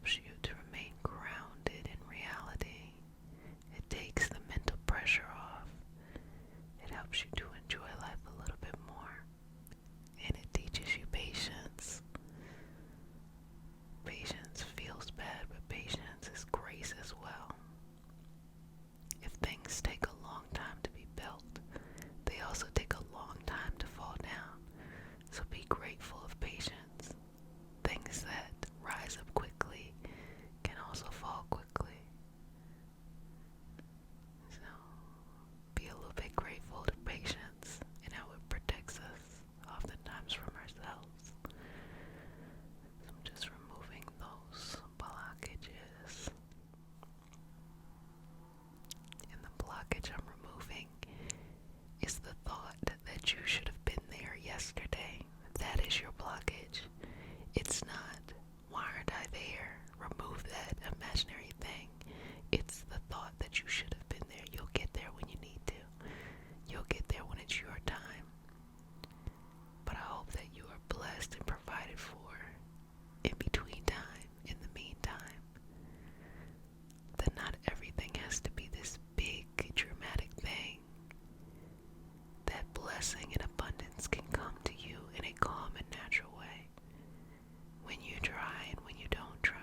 helps you to remain grounded in reality. It takes the mental pressure off. It helps you to enjoy life a little bit more. And it teaches you patience. Patience feels bad, but patience is grace as well. If things take a long time to be built, they also take a long time to fall down. So be grateful of patience. Things that rise up quickly can also fall quickly. So be a little bit grateful to patience and how it protects us oftentimes from ourselves. So I'm just removing those blockages. And the blockage I'm removing is the thought that you should have been there yesterday. That is your blockage. It's not, why aren't I there? Remove that imaginary thing. It's the thought that you should have been there. You'll get there when you need to. You'll get there when it's your time. But I hope that you are blessed and provided for in between time, in the meantime. That not everything has to be this big, dramatic thing. That blessing and abundance can come to you in a calm and natural way. When you try and when you don't try.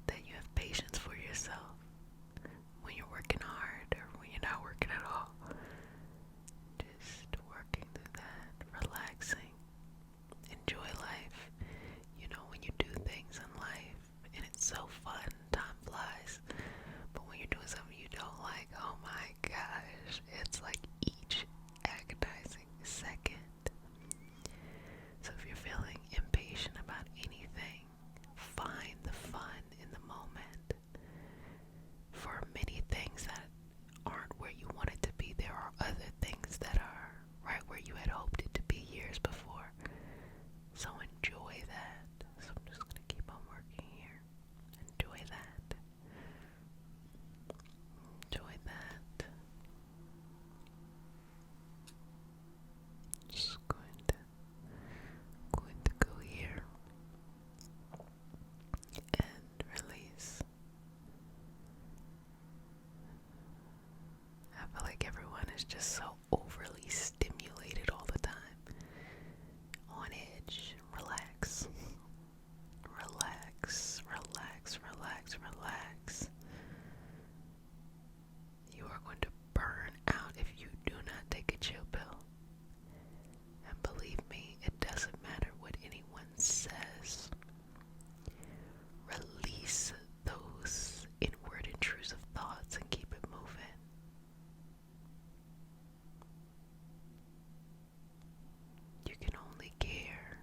That you have patience for yourself. When you're working hard or when you're not working at all. Just working through that, relaxing. Enjoy life. You know, when you do things in life and it's so fun, time flies. But when you're doing something you don't like, oh my gosh, it's like each agonizing second. So if you're feeling impatient about anything, find the fun in the moment. For many things that aren't where you want it to be, there are other things that are right where you had hoped it to be years before. So enjoy that. So I'm just going to keep on working here. Enjoy that. Enjoy that. Just going to go here and release. I feel like everyone is just so overly stimulated all the time. On edge. Relax. Relax, relax, relax, relax. You are going to burn out if you do not take a chill pill. And believe me, it doesn't matter what anyone says. Release those inward intrusive thoughts and keep it moving. You can only care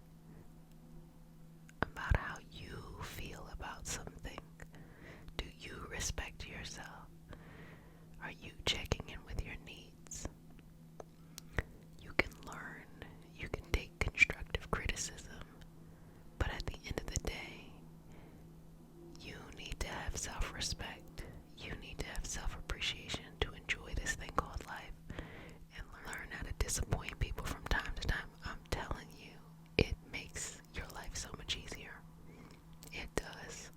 about how you feel about something. Do you respect yourself? Are you checking in with your needs? You can learn, you can take constructive criticism, but at the end of the day, you need to have self-respect. You need to have self-appreciation to enjoy this thing called life and learn how to disappoint people from time to time. I'm telling you, it makes your life so much easier. It does.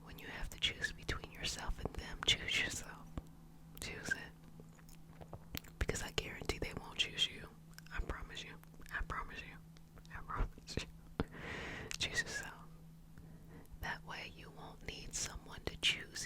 When you have to choose between yourself and them, choose yourself. Choose it. Because I guarantee they won't choose you. I promise you. I promise you. I promise you. Choose yourself. That way you won't need someone to choose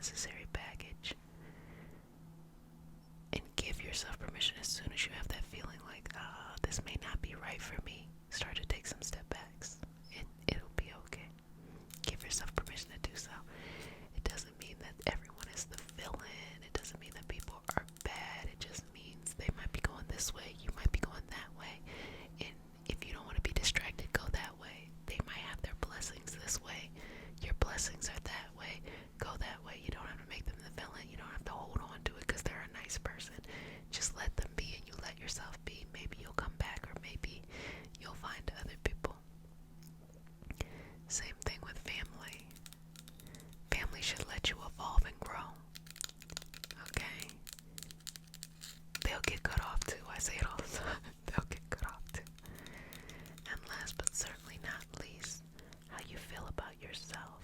unnecessary baggage. And give yourself permission as soon as you have that feeling like, this may not be right for me. Start to take some step backs, and it'll be okay. Give yourself permission to do so. It doesn't mean that everyone is the villain. It doesn't mean that people are bad. It just means they might be going this way. You might be going that way. And if you don't want to be distracted, go that way. They might have their blessings this way. Your blessings are that way. Go that way. You don't have to make them the villain. You don't have to hold on to it because they're a nice person. Just let them be, and you let yourself be. Maybe you'll come back, or maybe you'll find other people. Same thing with family. Family should let you evolve and grow. Okay? They'll get cut off too. I say it all the time. They'll get cut off too. And last but certainly not least, how you feel about yourself.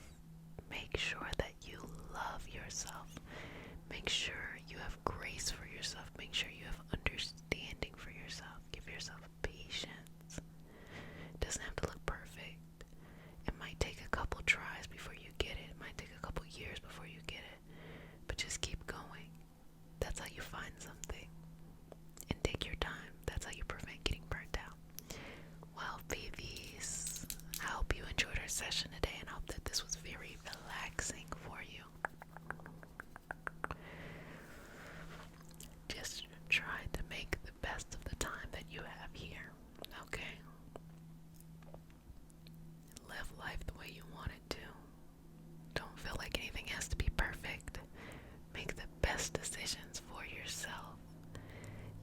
Make sure that you love yourself. Make sure you have grace for yourself. Make sure you have understanding for yourself. Give yourself patience. It doesn't have to look perfect. It might take a couple tries before you get it. It might take a couple years before you get it. But just keep going. That's how you find something. And take your time. That's how you prevent getting burnt out. Well, babies, I hope you enjoyed our session today, and I hope that this was very relaxing for you. Just try to make the best of the time that you have here, okay? Live life the way you want it to. Don't feel like anything has to be perfect. Make the best decisions for yourself.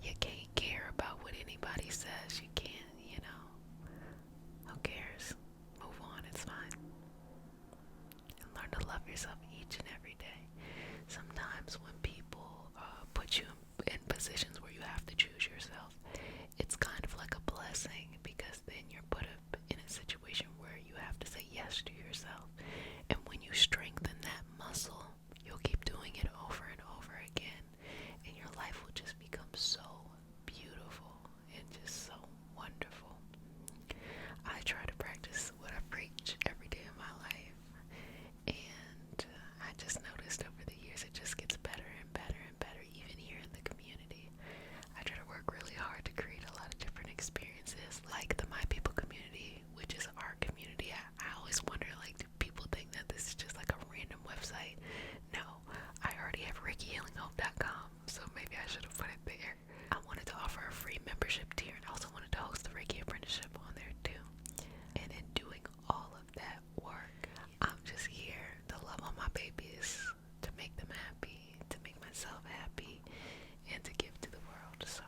You can't care about what anybody says. You can't, Who cares? Move on, it's fine. And learn to love yourself each and every day. Sometimes when people put you in positions where you have to choose yourself, it's kind of like a blessing, because then you're put up in a situation where you have to say yes to yourself. And when you strengthen that muscle, you'll keep doing it over and over again, and your life will just become so beautiful and just so wonderful. I try to practice what I preach every day of my life, and I just noticed over the years it just gets better and better and better, even here in the community. I try to work really hard to create a lot of different experiences, like the My People community, which is our community. I always wonder, do people think that this is just like a random website? No, I already have ReikiHealingHope.com, so maybe I should have put it there. I wanted to offer a free membership tier, and I also wanted to host the Reiki apprenticeship on there too. And in doing all of that work, I'm just here to love on my babies, to make them happy, to make myself happy, and to give to the world. So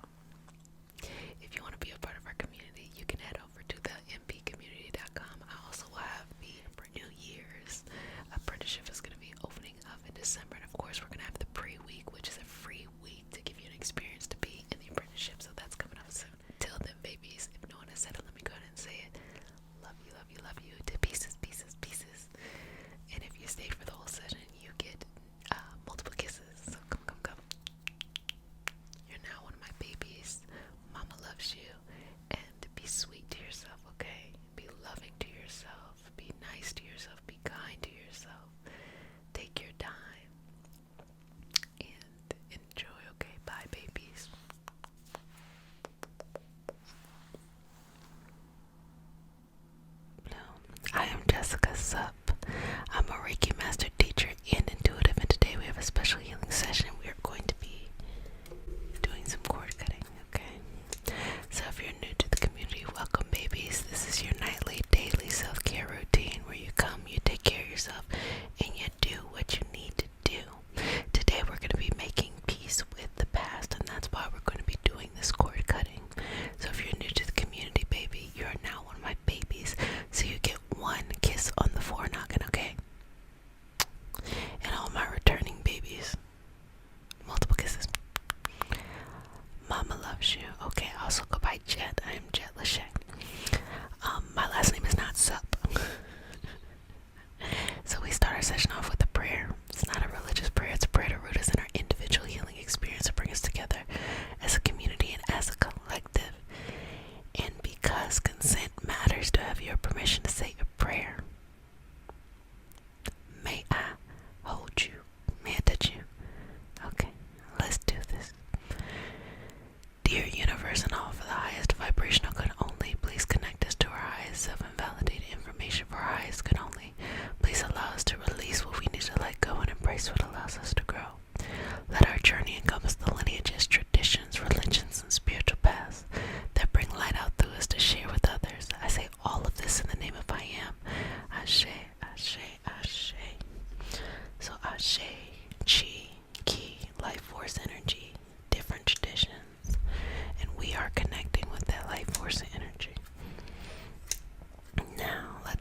if you want to be a part of our community, you can head over to the mpcommunity.com. I also have the New Year's apprenticeship is going to be opening up in December, and of course we're going to have the pre-week, which is a free week to give you an experience to be in the apprenticeship. So that's coming up soon. Till then, babies, if no one has said it, let me go ahead and say it. Love you, love you, love you to pieces, pieces, pieces. And if you stay for the whole session, you get multiple kisses. So come, come, come. You're now one of my babies. Mama loves you. And be sweet to yourself, okay? Be loving to yourself. Be nice to yourself. Be kind to yourself. Take your time. And enjoy, okay? Bye, babies. I am Jessica Sup. I'm a Reiki Master Teacher and Intuitive, and today we have a special healing session. We are going to be doing some cord cutting, okay? So if you're new to the community, welcome, babies. This is your nightly, daily self-care routine where you come, you take care of yourself.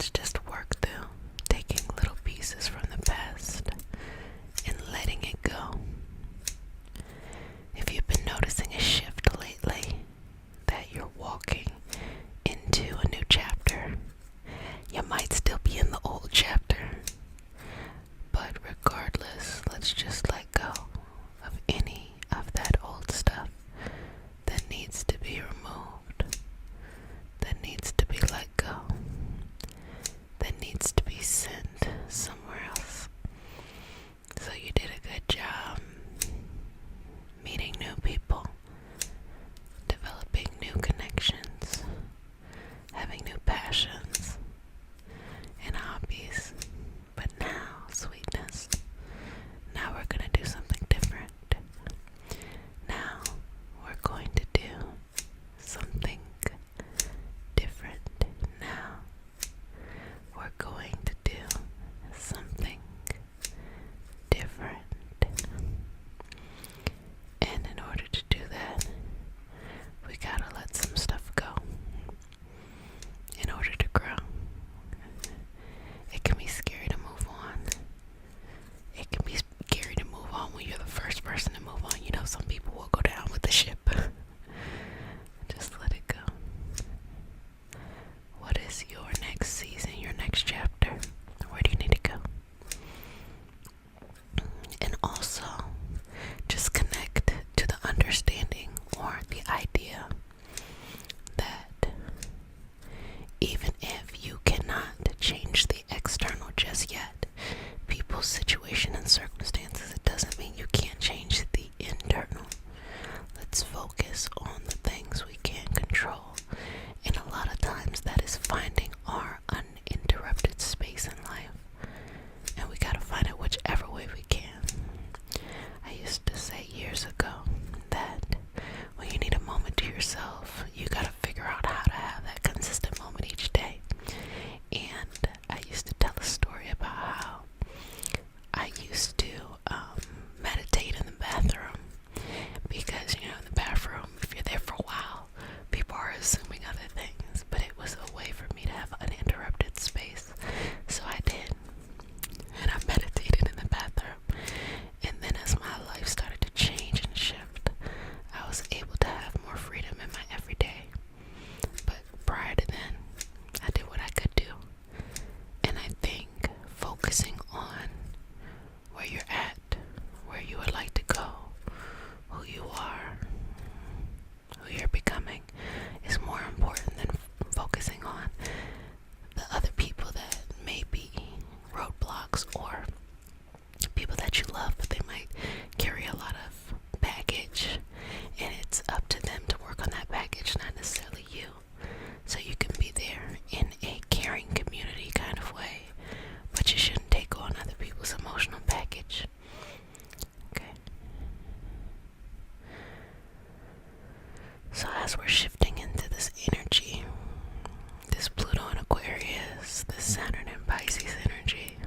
let's just work through taking little pieces from the past and letting it go. If you've been noticing a shift lately, that you're walking into a new chapter, you might still be in the old chapter, but regardless, let's just let go of any of that old stuff that needs to be removed, that needs to be let go, that needs to be sent somewhere else. So you did a good job meeting new people, developing new connections, having new passions and hobbies. But now, sweetness, now we're going to do something different. Now we're going to do something different. Now we're going to do something different. And in order to do that, we gotta let some stuff go in order to grow. It can be scary to move on. It can be scary to move on when you're the first person to move on. You know, some people will go down with the ship. Just let it go. What is your next season, your next chapter? Where do you need to go? And also, just connect to the understanding or the idea that even if you cannot change the external just yet, people's situation and circumstances, it doesn't mean you can't change the internal. Let's focus on the things we can control. And a lot of times that is finding our uninterrupted space in life. And we gotta find it whichever way we can. I used to say years ago that when you need a moment to yourself, you gotta figure out how to have that consistent moment each day. And I used to tell a story about how I used to meditate in the bathroom, because you know, in the bathroom, if you're there for a while, people are assuming other things, but it was a way for me to have uninterrupted space. So I did, and I meditated in the bathroom. And then as my life started to change and shift, I was able to have more freedom in my everyday. But prior to then, I did what I could do. And I think focusing on where you're at, where you would like to go, who you are, who you're becoming, is more important than focusing on the other people that may be roadblocks, or people that you love, but they might carry a lot of baggage, and it's up to them to work on that baggage, not necessarily you. So you can be there in a caring community kind of way, but you shouldn't take on other people's emotional baggage. Okay. So as we're shifting into this energy, this Pluto and Aquarius, this Saturn and Pisces energy,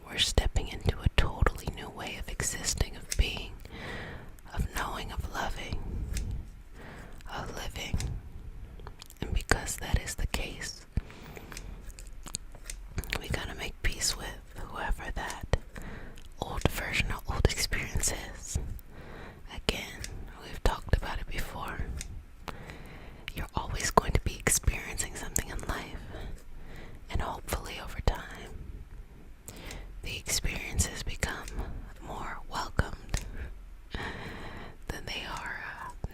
we're stepping into a totally new way of existing, of being, of knowing, of loving, of living. And because that is the case, we gotta make peace with whoever that old version or old experience is. Again, we've talked about it before. You're always going to be experiencing something in life, and hopefully over time, the experiences become more welcomed than they are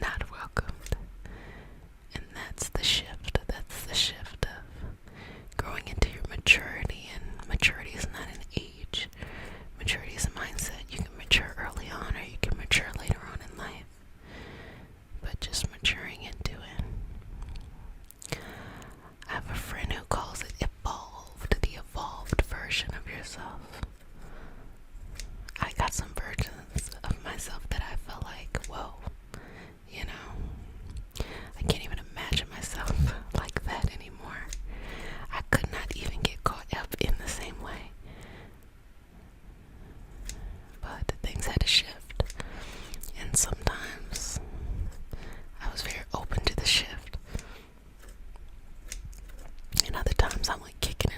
not welcomed. And that's the shift. That's the shift of growing into your maturity. And maturity is not an age. Maturity is a mindset. You can mature early on, or you can mature later on in life. But just maturing into it. I have a friend who calls it evolved, the evolved version of yourself. I got some versions of myself that I felt like, whoa, you know, I can't even imagine myself like that anymore. I could not even get caught up in the same way. But things had to shift. And sometimes I was very open to the shift. And other times I went kicking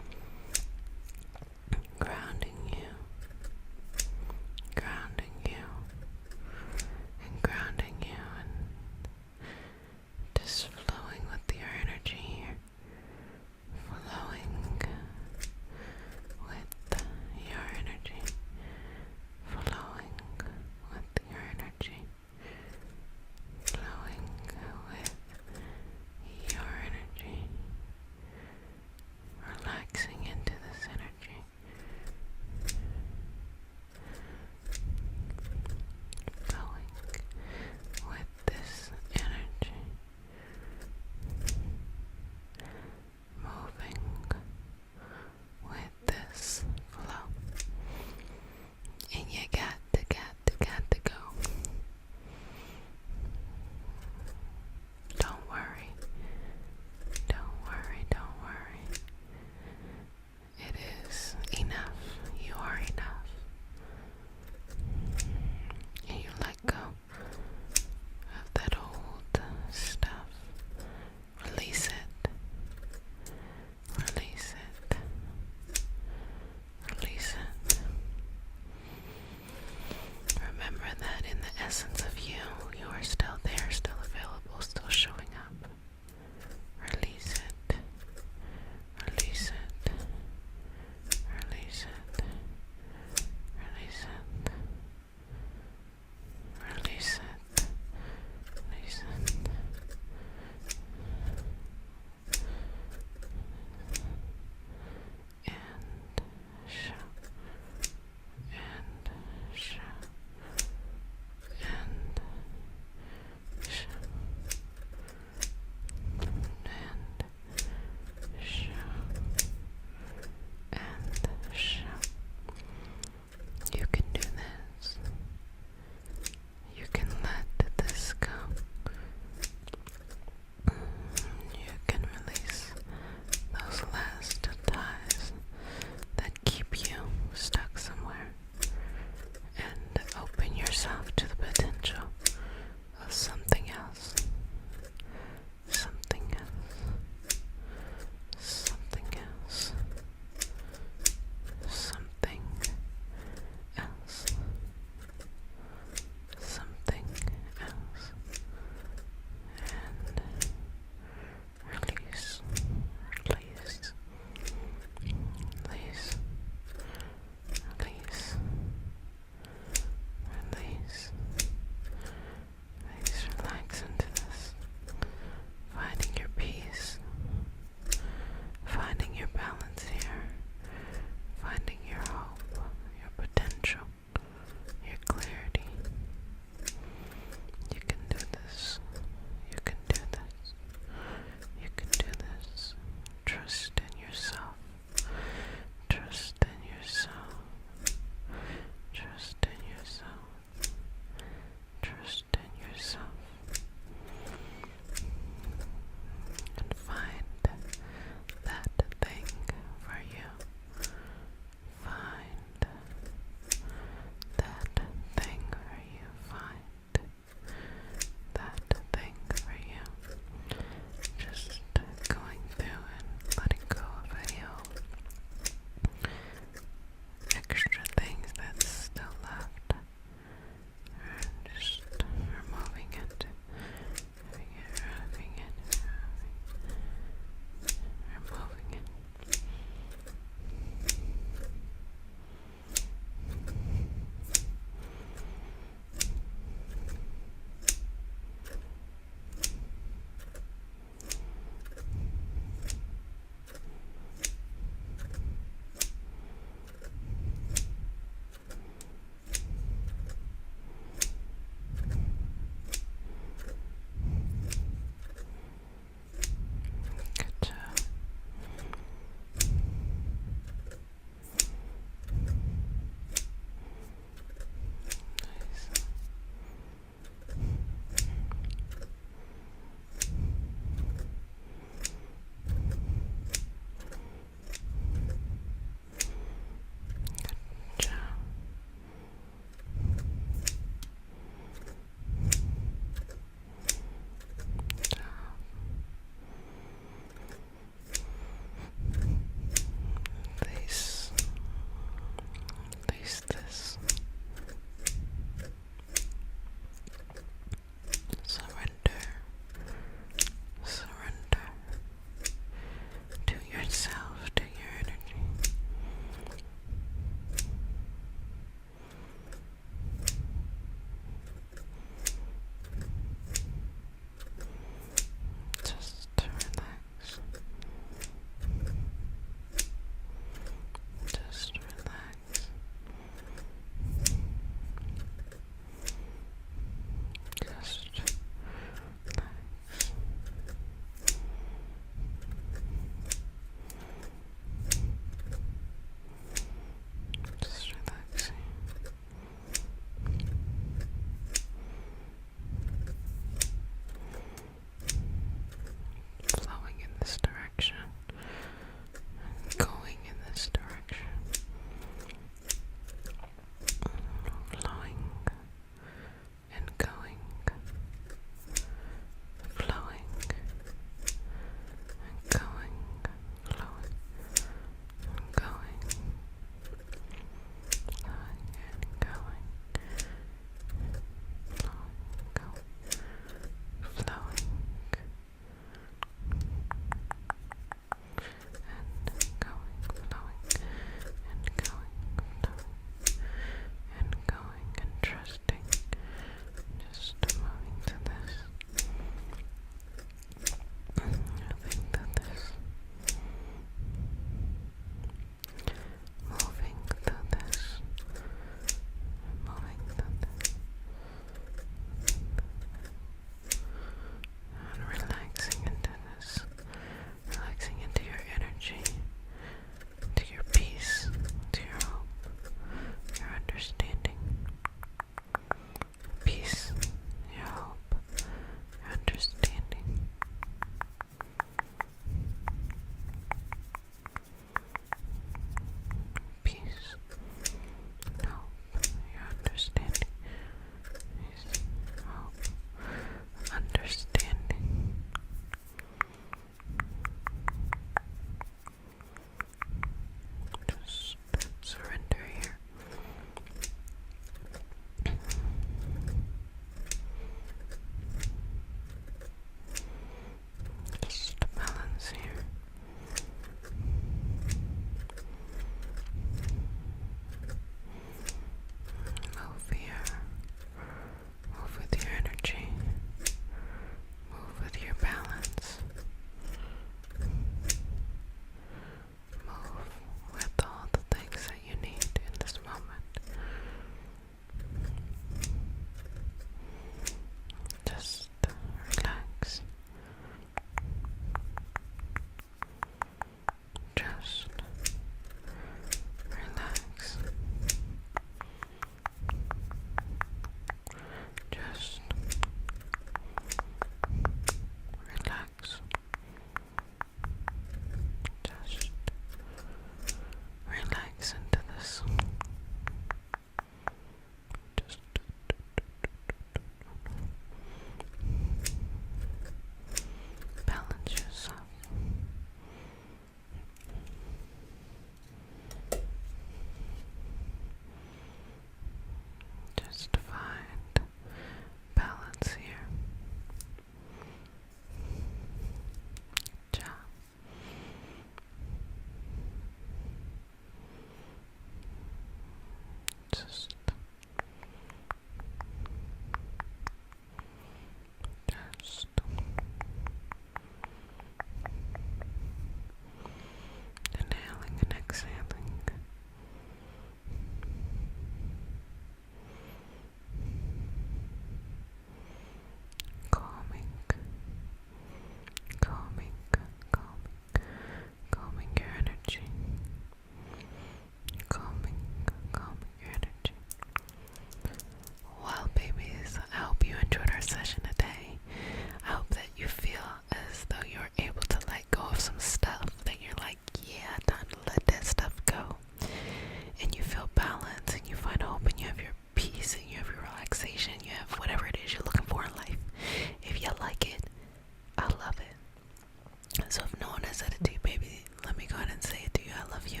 said it to you, baby, let me go ahead and say it to you. I love you.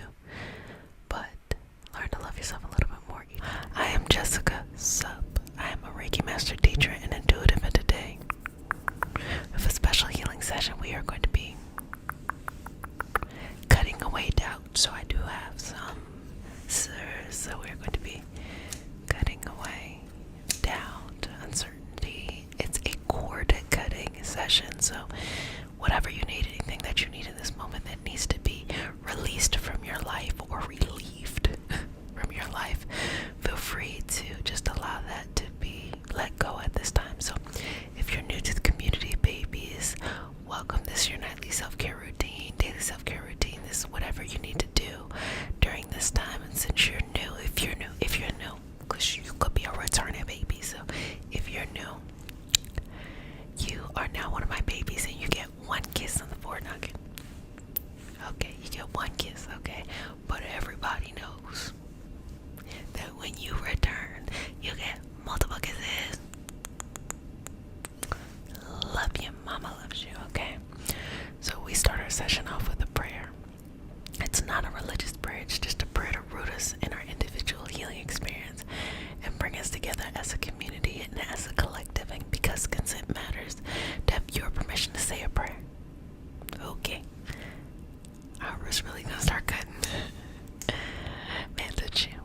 But learn to love yourself a little bit more. I am Jessica Sup. I am a Reiki master teacher and intuitive, and today, with a special healing session, we are going to be cutting away doubt. So I do have some sirs. So we're going to be cutting away doubt, uncertainty. It's a cord cutting session. So whatever you need, anything that you need in this moment that needs to be released from your life or relieved from your life, feel free to just allow that to be let go at this time. So if you're new to the community, babies, welcome. This is your nightly self-care routine, daily self-care routine. This is whatever you need to do during this time. And since you're new, if you're new, because you could be a returning baby, so if you're new, you are now one of my babies, and you get one kiss on the forehead. Okay, you get one kiss, okay? But everybody knows that when you return, you get multiple kisses. Love you, mama loves you, okay? So we start our session off with a prayer. It's not a religious prayer, it's just a prayer to root us in our individual healing experience and bring us together as a community and as a collective. And because consent matters, to have your permission to say a prayer. Okay. I was really gonna start cutting. Man, did you?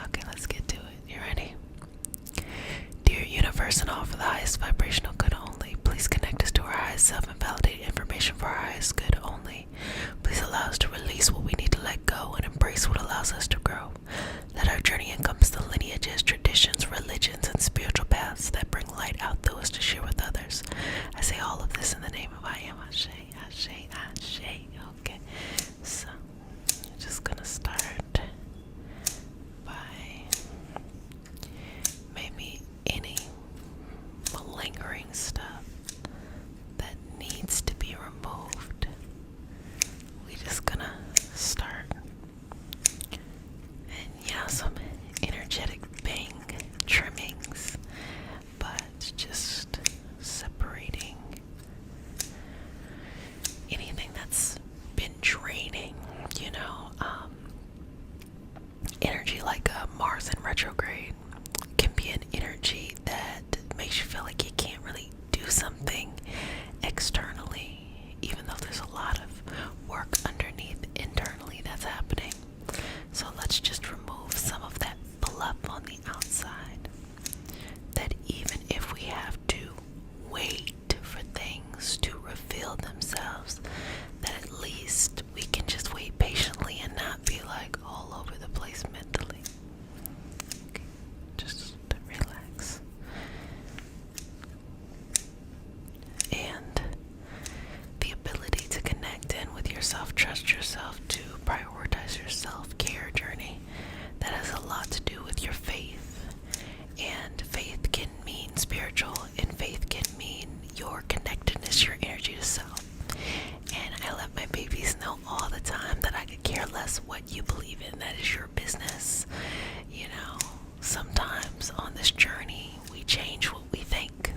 Okay, let's get to it. You ready? Dear universe and all for the highest vibrational good only, please connect us to our highest self and validate information for our highest good only. Please allow us to release what we need to let go and embrace what allows us to grow. Let our journey encompass the lineages, traditions, religions, and spiritual paths that bring light out through us to share with others. I say all of this in the name of I am Ashe, Ashe, Ashe. Okay, so I'm just gonna start by maybe any lingering stuff that needs to be removed. We just gonna start, and some energetic bang trimmings, but just separating anything that's been draining, energy like Mars in retrograde can be an energy that makes you feel like you can't really do something externally, even though there's a lot of work underneath internally that's happening. So let's just remove some of that fluff on the outside, that even if we have to wait for things to reveal themselves, that at least we can just wait patiently and not be like all over the place mentally. Okay, just relax. And the ability to connect in with yourself, trust yourself, to prioritize your self-care journey, that has a lot to do with your faith. And faith can mean spiritual, and faith can mean your connectedness, your energy to self. And I let my babies know all the time that I could care less what you believe in. That is your business. Sometimes on this journey we change what we think.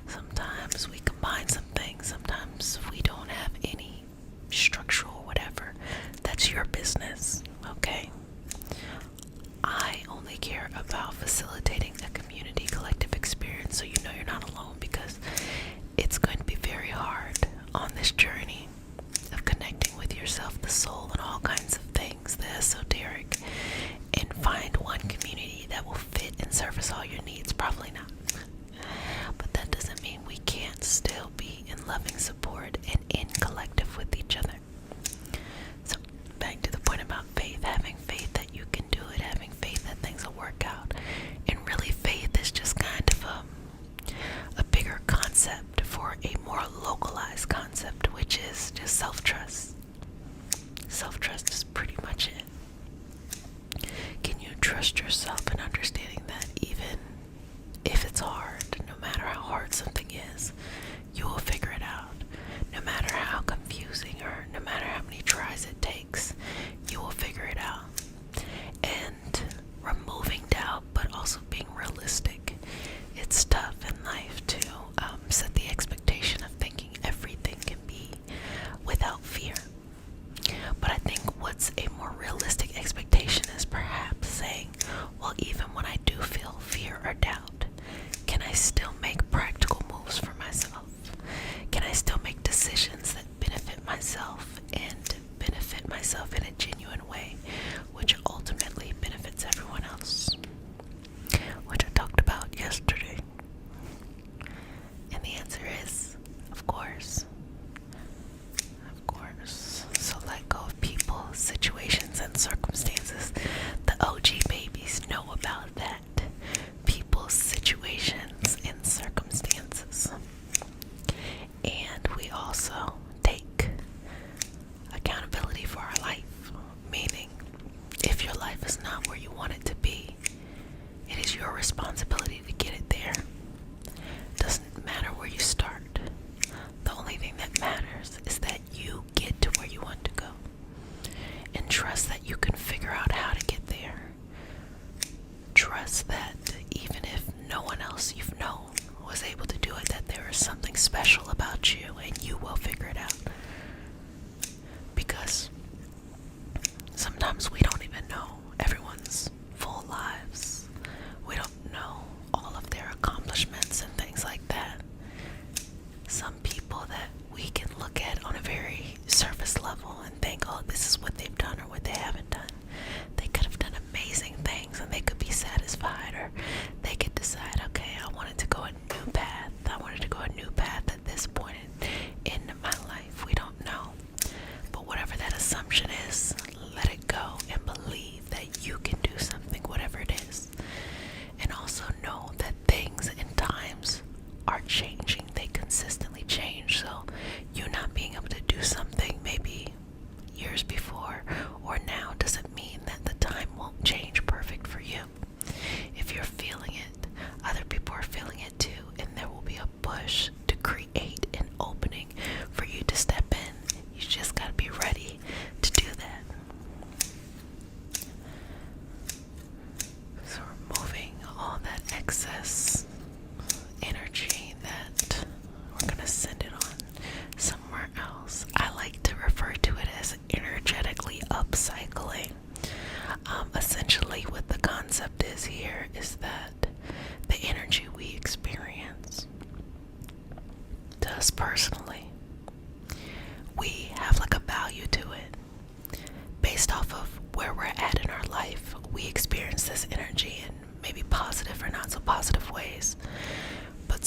Sometimes we combine some things. Sometimes we don't have any structure or whatever. That's your business, okay? I only care about facilitating a community collective experience, so you know you're not alone, because it's going to be very hard on this journey of connecting with yourself, the soul, and all kinds of things, the esoteric, and find one community that will fit and service all your needs. Probably not. But that doesn't mean we can't still be in loving support and in collective with each other. So back to the point about faith, having faith that you can do it, having faith that things will work out. And really, faith is just kind of a bigger concept for a more localized concept, which is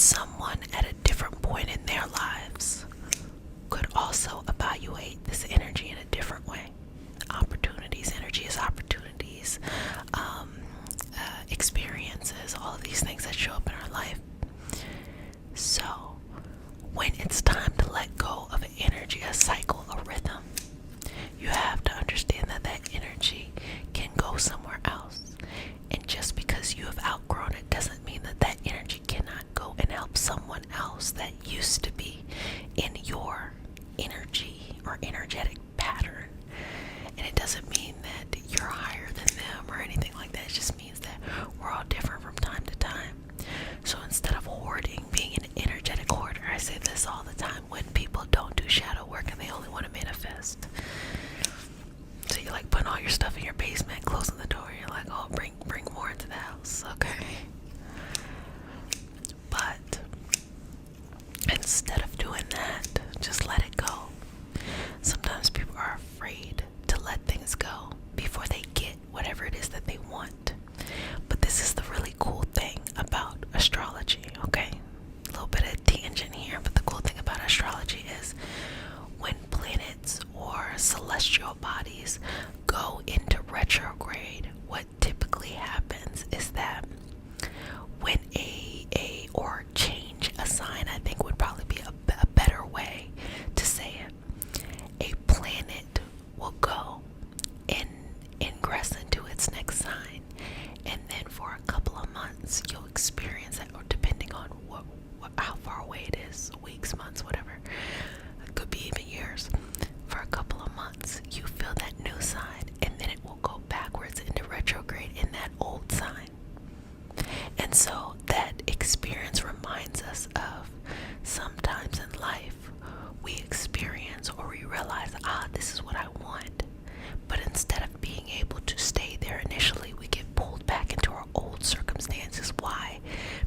someone at a different point in their lives could also evaluate this energy in a different way. Opportunities, energy is opportunities, experiences, all of these things that show up in our life. So, when it's time to let go of an energy, a cycle, a rhythm, you have to understand that that energy can go somewhere else. And just because you have outgrown it doesn't mean that that energy cannot go and help someone else that used to be in your energy or energetic pattern. And it doesn't mean that you're higher than them or anything like that. It just means that we're all different from time to time. So instead of hoarding, being an energetic hoarder, I say this all the time when people don't do shadow work and they only want to manifest. So you're like putting all your stuff in your basement, closing the door, you're like, oh, bring more into the house, okay? But instead of doing that, just let it go. Sometimes people are afraid to let things go before they get whatever it is that they want. But this is the really cool thing about astrology, okay? A little bit of tangent here, but the cool thing about astrology is when planets or celestial bodies go into retrograde, what typically happens is that when or change a sign, I think would probably be a better way to say it. A planet will go and ingress into its next sign, and then for a couple of months you'll experience it, or depending on how far away it is, weeks, months, whatever, it could be even years. For a couple of months you feel that new sign, and then it will go backwards into retrograde in that old sign. And so that experience reminds us of sometimes in life we experience or we realize, this is what I want. But instead of being able to stay there initially, we get pulled back into our old circumstances. Why?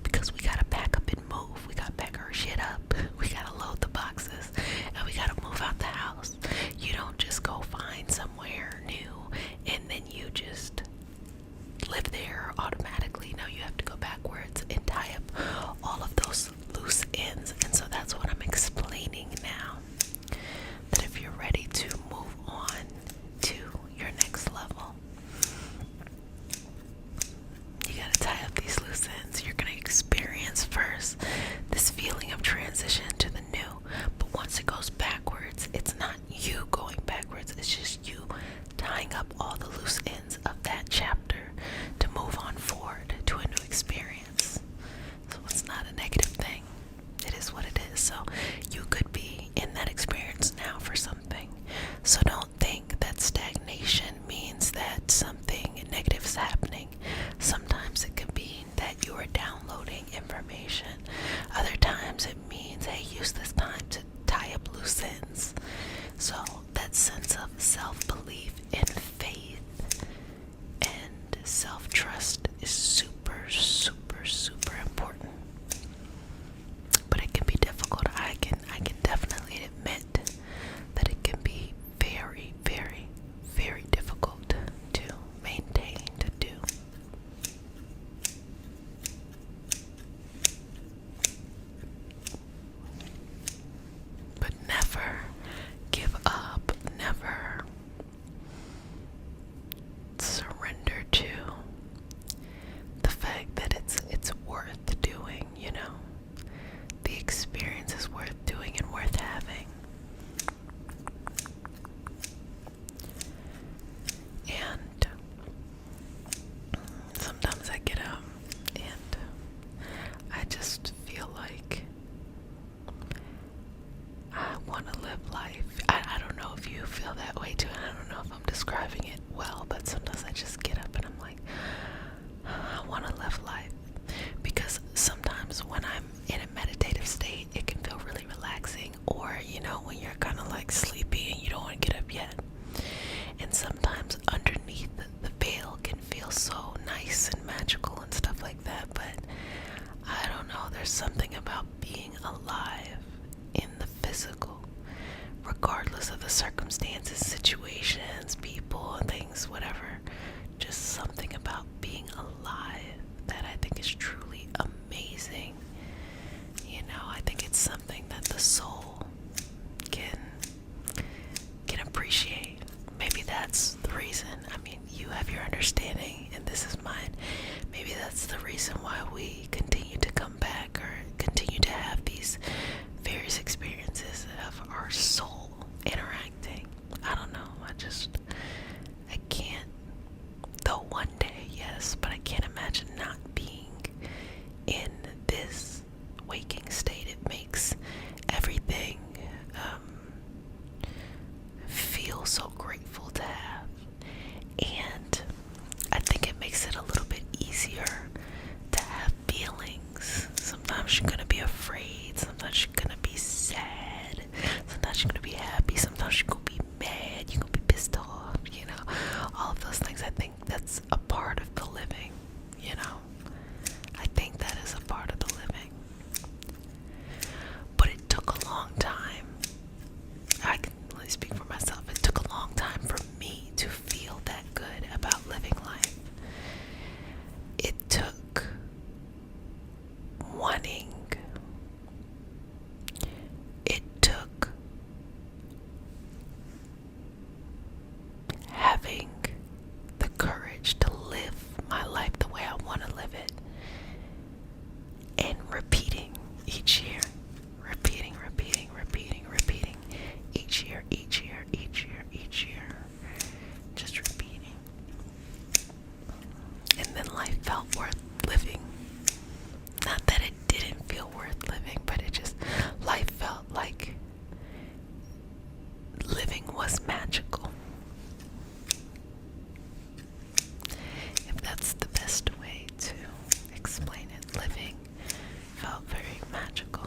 Because we gotta pack up and move. We gotta pack our shit up. We gotta load the boxes. And we gotta move out the house. You don't just go find somewhere new and then you just live there automatically. No, you have to go backwards and tie up all of those loose ends. And so that's what I'm explaining now. That if you're ready to move on to your next level, you gotta tie up these loose ends. You're gonna experience first this feeling of transition to the new. But once it goes backwards, it's not you going backwards, it's just you tying up all the loose ends of that chapter to move on forward to a new experience. So it's not a negative thing. It is what it is. So you could be in that experience now for something. So don't think that stagnation means that something negative is happening. Sometimes it could mean that you are downloading information. Other times it means, hey, use this time to tie up loose ends. So that sense of self-belief and faith and self-trust is super, super, super important. But it can be difficult. I can definitely admit that it can be very, very, very difficult to maintain, to do. But never give up, never surrender to the fact that it's worth doing, you know. The experience is worth doing and worth having. And sometimes I get up and I just feel like I want to live life. I don't know if you feel that way too, and I don't know if I'm describing it well, but sometimes I just get up and I'm like, I want to live life. Because sometimes when I'm in a meditative state, it can feel really relaxing, or when you're kind of like sleepy and you don't want to get up yet. And sometimes underneath the veil can feel so nice and magical and stuff like that, but I don't know, there's something about being alive in the physical, regardless of the circumstances, situations, people, things, whatever. Just something about being alive that I think is truly amazing. I think it's something that the soul can appreciate. Maybe that's the reason. I mean, you have your understanding, and this is mine. Maybe that's the reason why we continue to come back or continue to have these various experiences of our soul interacting. I don't know. I can't. Though one day, yes, but I can't imagine not being in this waking state. It makes everything feel so grateful to have. And I think it makes it a little bit easier to have feelings. Sometimes you're gonna be afraid, sometimes you're gonna be sad, sometimes you're gonna be happy, sometimes you're gonna be mad, you're gonna be pissed off, all of those things. I think that's a part of the living, I think that is a part of the living. But it took a long time. I can only speak for myself. It took a long time for me to feel that good about living life. It took wanting. It took having the courage to live my life the way I want to live it. And repeating each year. Repeating. Each year. Just repeating. And then life felt worth living. Not that it didn't feel worth living, but life felt like living was magical. If that's the best way to explain it, living felt very magical.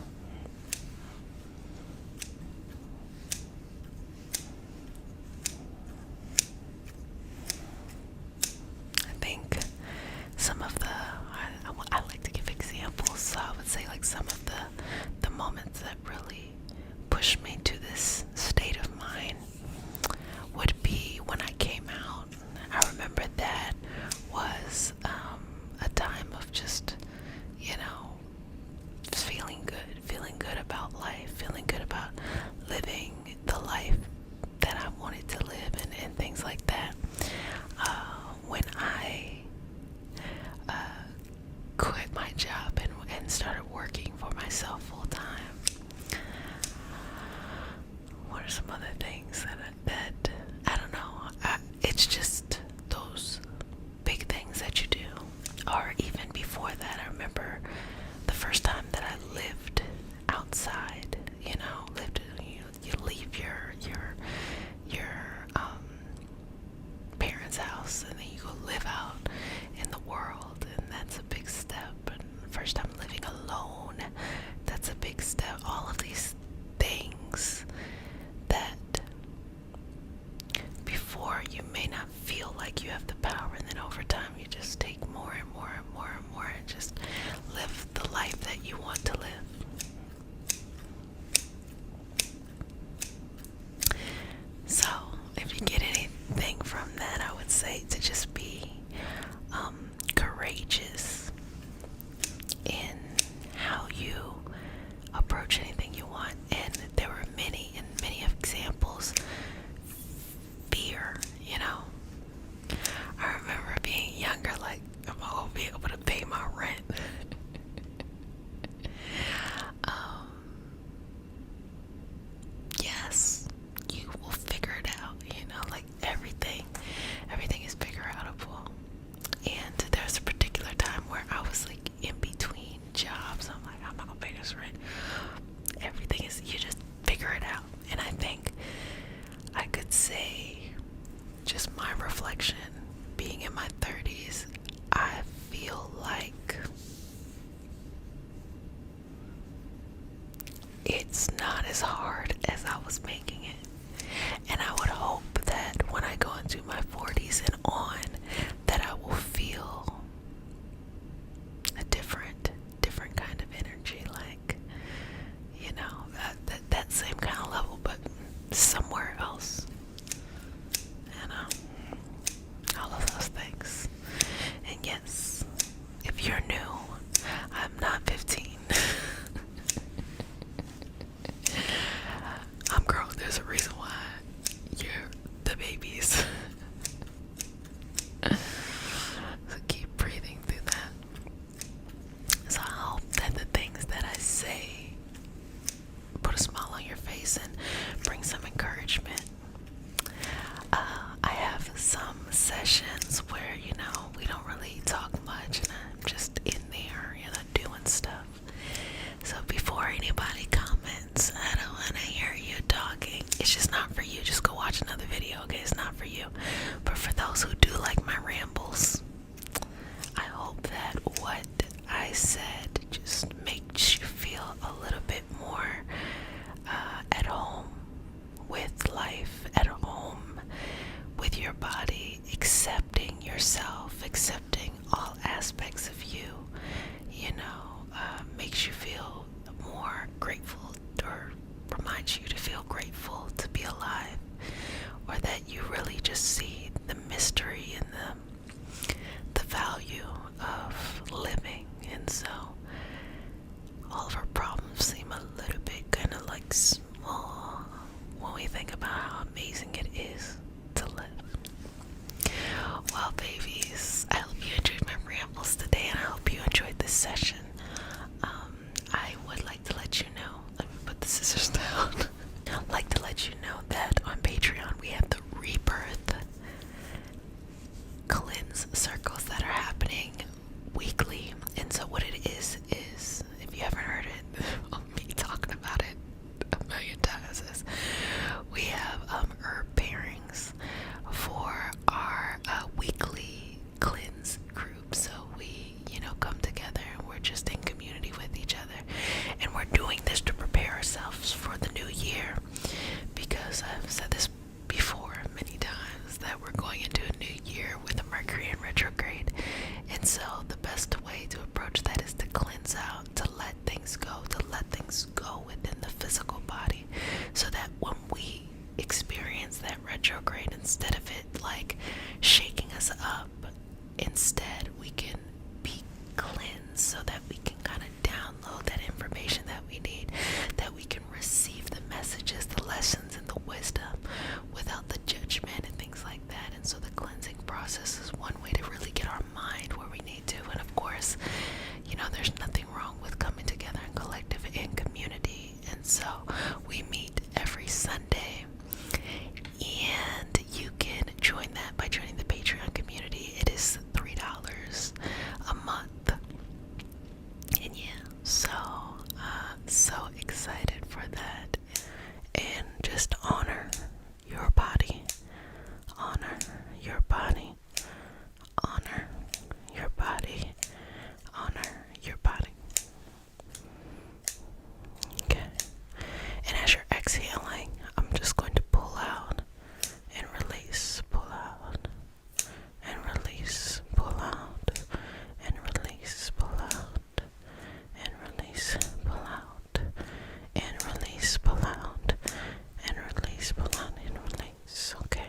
I think some of I like to give examples, so I would say like some of the moments that really pushed me to this state of mind would be when I came out. I remember that was a time of just feeling good about life, feeling good about living the life that I wanted to live, and things like that. When I quit my job and started working for myself full time, what are some other things that I don't know? It's just those big things that you do. Or even before that, I remember the first time that I lived outside. You leave your parents' house, and then you go live out in the world, and that's a big step. And first time living alone, that's a big step. All of these things that before you may not feel like you have the power, and then over time you just take more and more and just live the life that you want to live. you. But for those who do like my rambles, I hope that what I said just makes you feel a little bit more at home with life, at home with your body, accepting yourself, accepting all aspects of you, makes you feel more grateful, or reminds you to feel grateful to be alive, or that you really just see the mystery and the value of living. And so all of our problems seem a little bit kind of like small when we think about how amazing it is to live. Well, babies, I hope you enjoyed my rambles today, and I hope you enjoyed this session. I would like to let you know, let me put the scissors down. I'd like to let you know that on Patreon we have the Rebirth cleanse circles that are happening weekly. And so what it is, if you haven't heard it, me talking about it a million times, is we have herb pairings for our weekly cleanse group. So we, come together and we're just in community with each other. And we're doing this to prepare ourselves for the new year, because I've said this before many times that we're going into a new year with a Mercury in retrograde. And so the best way to approach that is to cleanse out, to let things go within the physical body, so that when we experience that retrograde, instead of it like shaking us up, instead we can be cleansed, so that we can kind of download that information that we need, that we can receive the messages, the lessons, and the wisdom without the judgment and things like that. And so the cleansing process is one way to really get our mind where we need to. And of course, there's nothing wrong with coming together in collective and community. And so we meet every Sunday, and you can join that by joining the Patreon community. It is $3 a month. And yeah, so excited for that. And just honor your body. Honor your body. Honor your body. Honor your body. Okay. And as you're exhaling, I'm just going to pull out and release. Pull out and release. Pull out and release. Pull out and release. Pull out and release. Pull out and release. Pull out and release. Okay.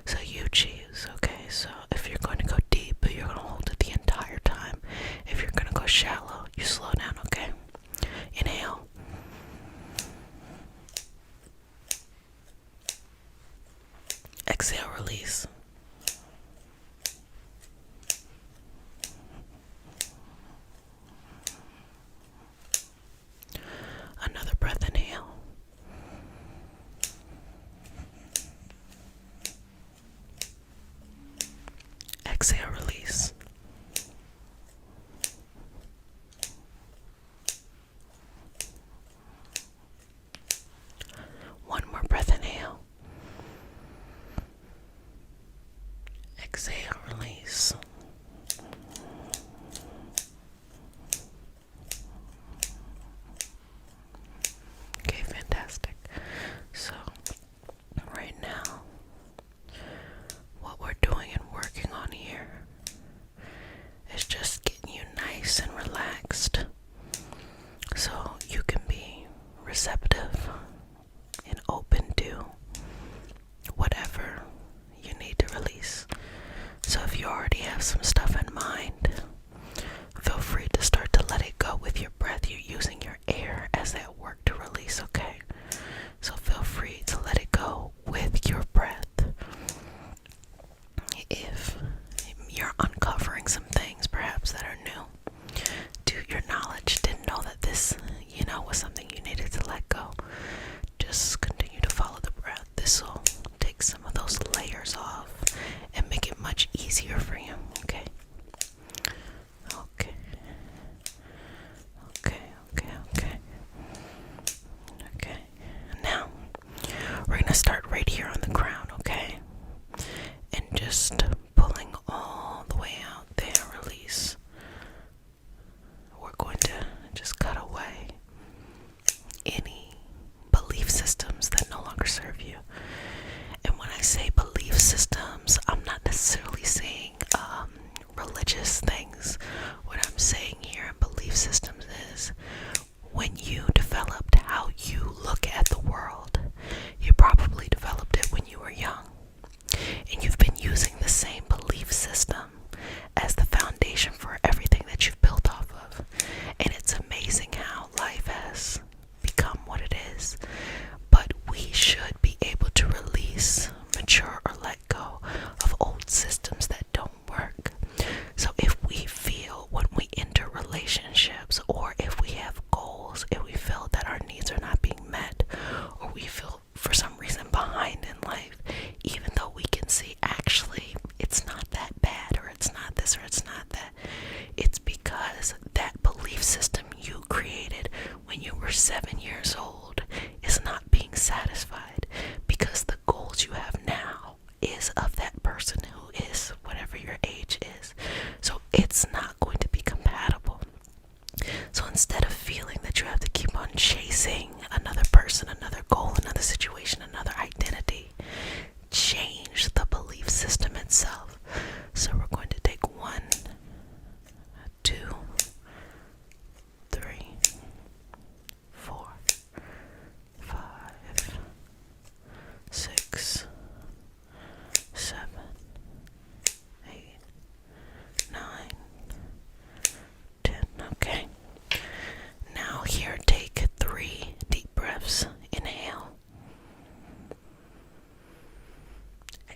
So you choose. Okay. So if you're going to go deep, you're going to hold it the entire time. If you're going to go shallow, you slow down. Okay. Inhale. Exhale, release. Another breath, inhale. Exhale, release. One more breath, inhale. Exhale, release. Okay, fantastic. So, right now, what we're doing and working on here is just getting you nice and relaxed, so you can be receptive and open to whatever you need to release.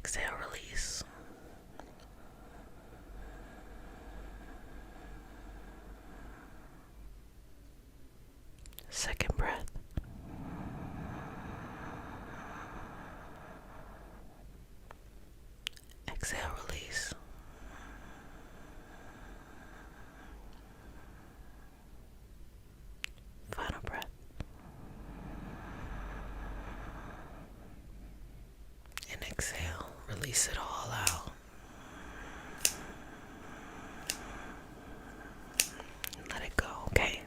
Exhale, release. Second breath. Exhale, release. Final breath. And exhale, release it all out. Let it go, okay?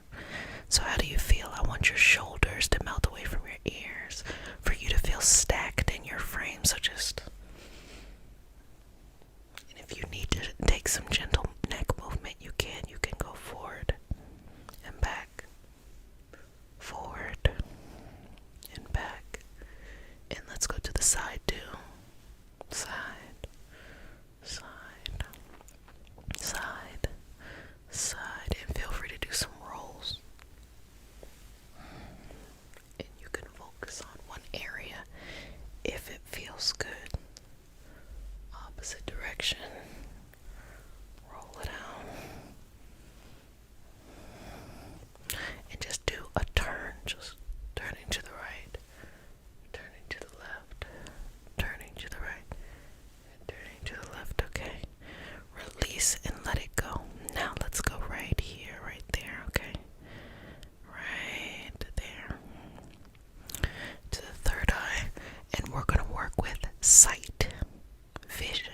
So how do you feel? I want your shoulders to melt away from your ears, for you to feel stacked in your frame. So just, and if you need to take some gentle neck movement, you can go forward and back, forward and back. And let's go to the side too. Side, side, side, side, and feel free to do some rolls. And you can focus on one area if it feels good. Opposite direction. Roll it out. And just do a turn. Just turning to the right, turning to the left, turning to the right, and turning to the left, okay? Release and let it go. Now let's go right here, right there, okay? Right there. To the third eye. And we're going to work with sight, vision.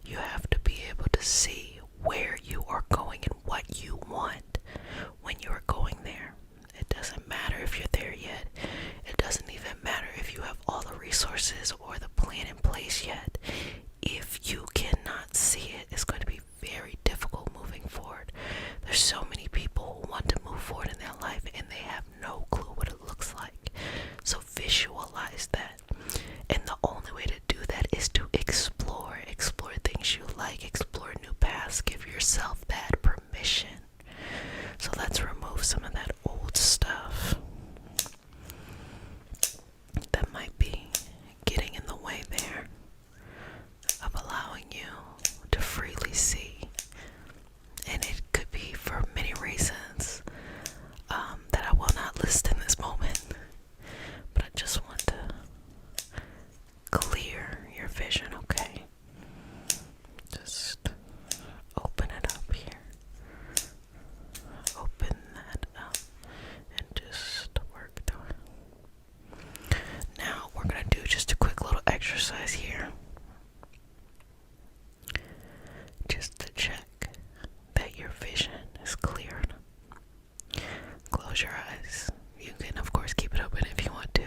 You have to be able to see where you are going and what you want when you are going there. It doesn't matter if you're there yet. It doesn't even matter if you have all the resources or the plan in place yet. If you cannot see it, it's going to be very difficult moving forward. There's so many people who want to move forward in their life and they have no clue what it looks like. So visualize that. And the only way to do that is to explore things you like, explore new paths, give yourself that permission. So let's remove some of that old stuff that might be getting in the way there of allowing you to freely see. And it could be for many reasons that I will not list in this moment, but I just want to clear your vision, okay? Just open it up here. Open that up and just work through it. Now we're going to do just a quick little exercise here. Just to check that your vision is cleared. Close your eyes. You can of course keep it open if you want to.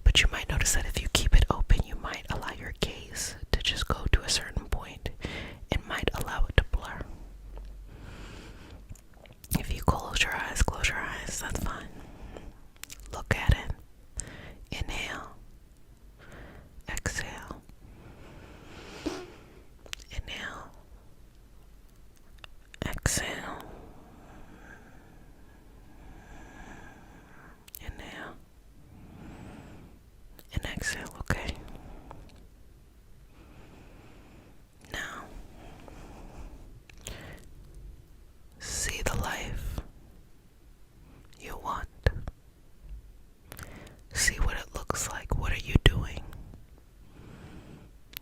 But you might notice that if you keep it open, you might allow your gaze to just go to a certain point. It might allow it to blur. If you close your eyes, that's fine. Look at it. Inhale. Exhale. Inhale. Exhale. Inhale. And exhale, okay? Now, see the life you want. See what it looks like. What are you doing?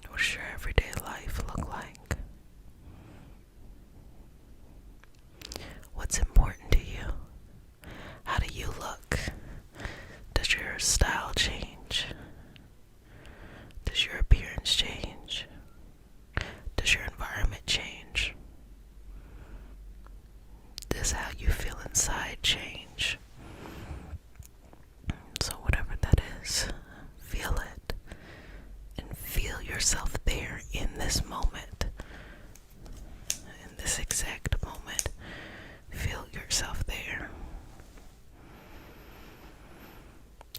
What's your everyday life look like? What's important to you? How do you look? Does your style change? Does your appearance change? Does your environment change? Does how you feel inside change? So whatever that is, feel it. And feel yourself there in this moment. In this exact moment. Feel yourself there.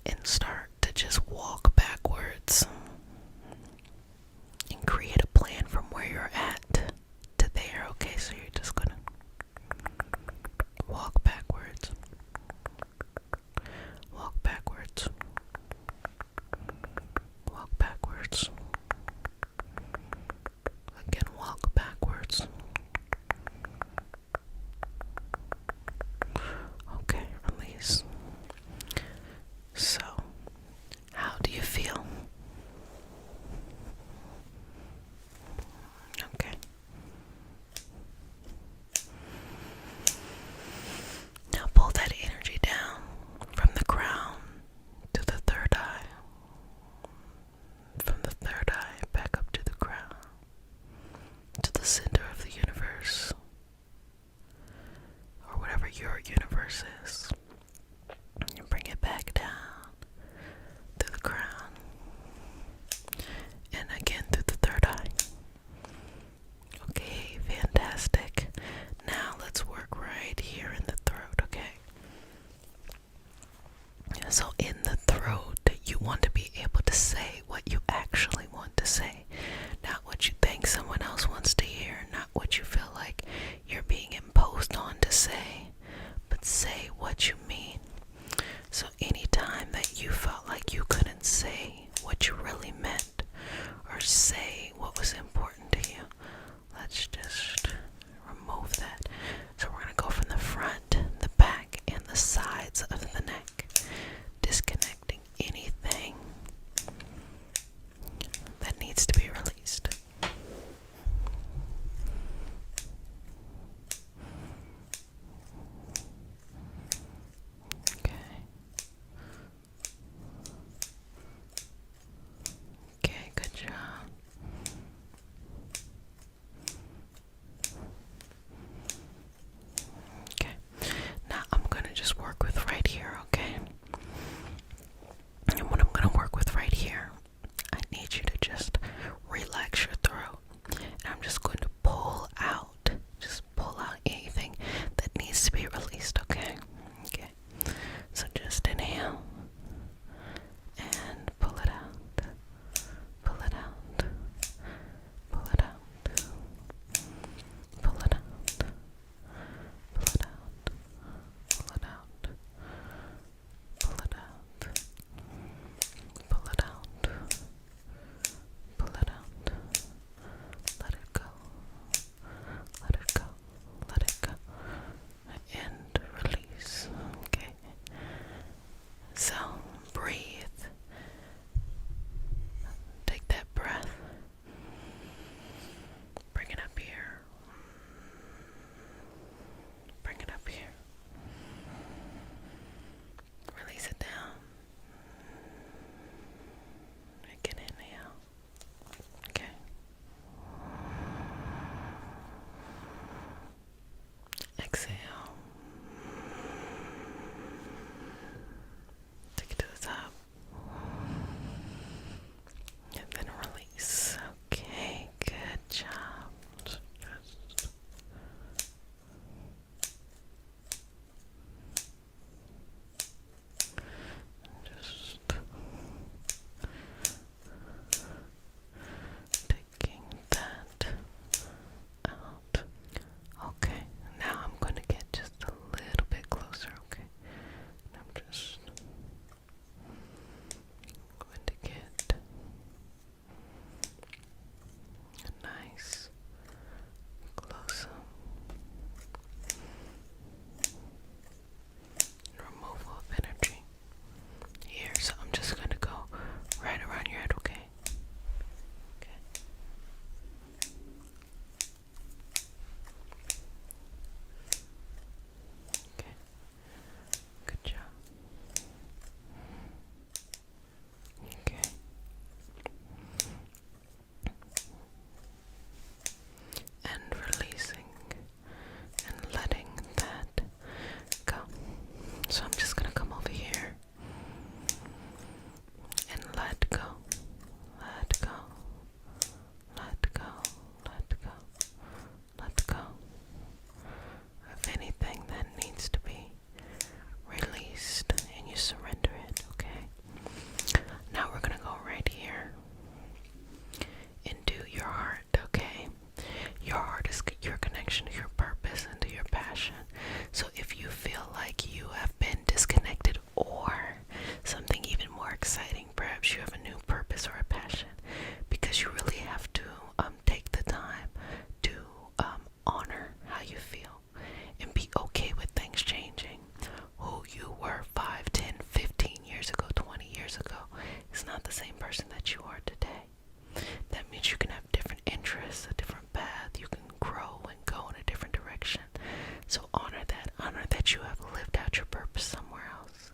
And start to just walk backwards. And create a plan from where you're at to there, okay? So you're just gonna walk backwards. Walk backwards. Walk backwards. forces. You bring it back down through the crown and again through the third eye. Okay, fantastic. Now let's work right here in the throat, okay? So in the throat, you want to be able to say what you actually want to say. Not what you think someone else wants to hear, not what you feel like you're being imposed on to say, but say what you mean. So anytime that you felt like you couldn't say what you really meant, or say what was important to you, let's just remove that. So we're going to go from the front, the back, and the sides of the neck, disconnecting anything that needs to be released. Okay, good job. Okay, now I'm going to just work with right here, okay? And what I'm going to work with right here, I need you to just relax your throat. And I'm just going to just pull out anything that needs to be released, okay? Okay, so just inhale and pull it out, pull it out, pull it out, pull it out, pull it out, pull it out, pull it out, pull it out, pull it out, let it go, let it go, let it go, and release, okay? So, breathe. Take that breath. Bring it up here. Bring it up here. Release it down. Again, inhale. Okay. Exhale. Take it to the top. And then release. Okay, good job. Just taking that out. Okay, now I'm going to get just a little bit closer, okay? And I'm just going to get a nice close up removal of energy here. So I'm just going to go right around your head, okay? Okay. Okay. Good job. Okay. And releasing and letting that go. So I'm just going to come over here and let go, let go, let go, let go, let go of anything that needs to be released, and you surrender it, okay? Now we're going to go right here into your heart, okay? Your heart is your connection to your purpose and to your passion. So if you feel like you have been disconnected, or something even more exciting, perhaps you have a new purpose or a passion, because you really have to take the time to honor how you feel and be okay with things changing. Who you were 5, 10, 15 years ago, 20 years ago is not the same person that you are today. That means you can have different interests, a different path, you can grow and go in a different direction. So honor that you have lived out your purpose somewhere else,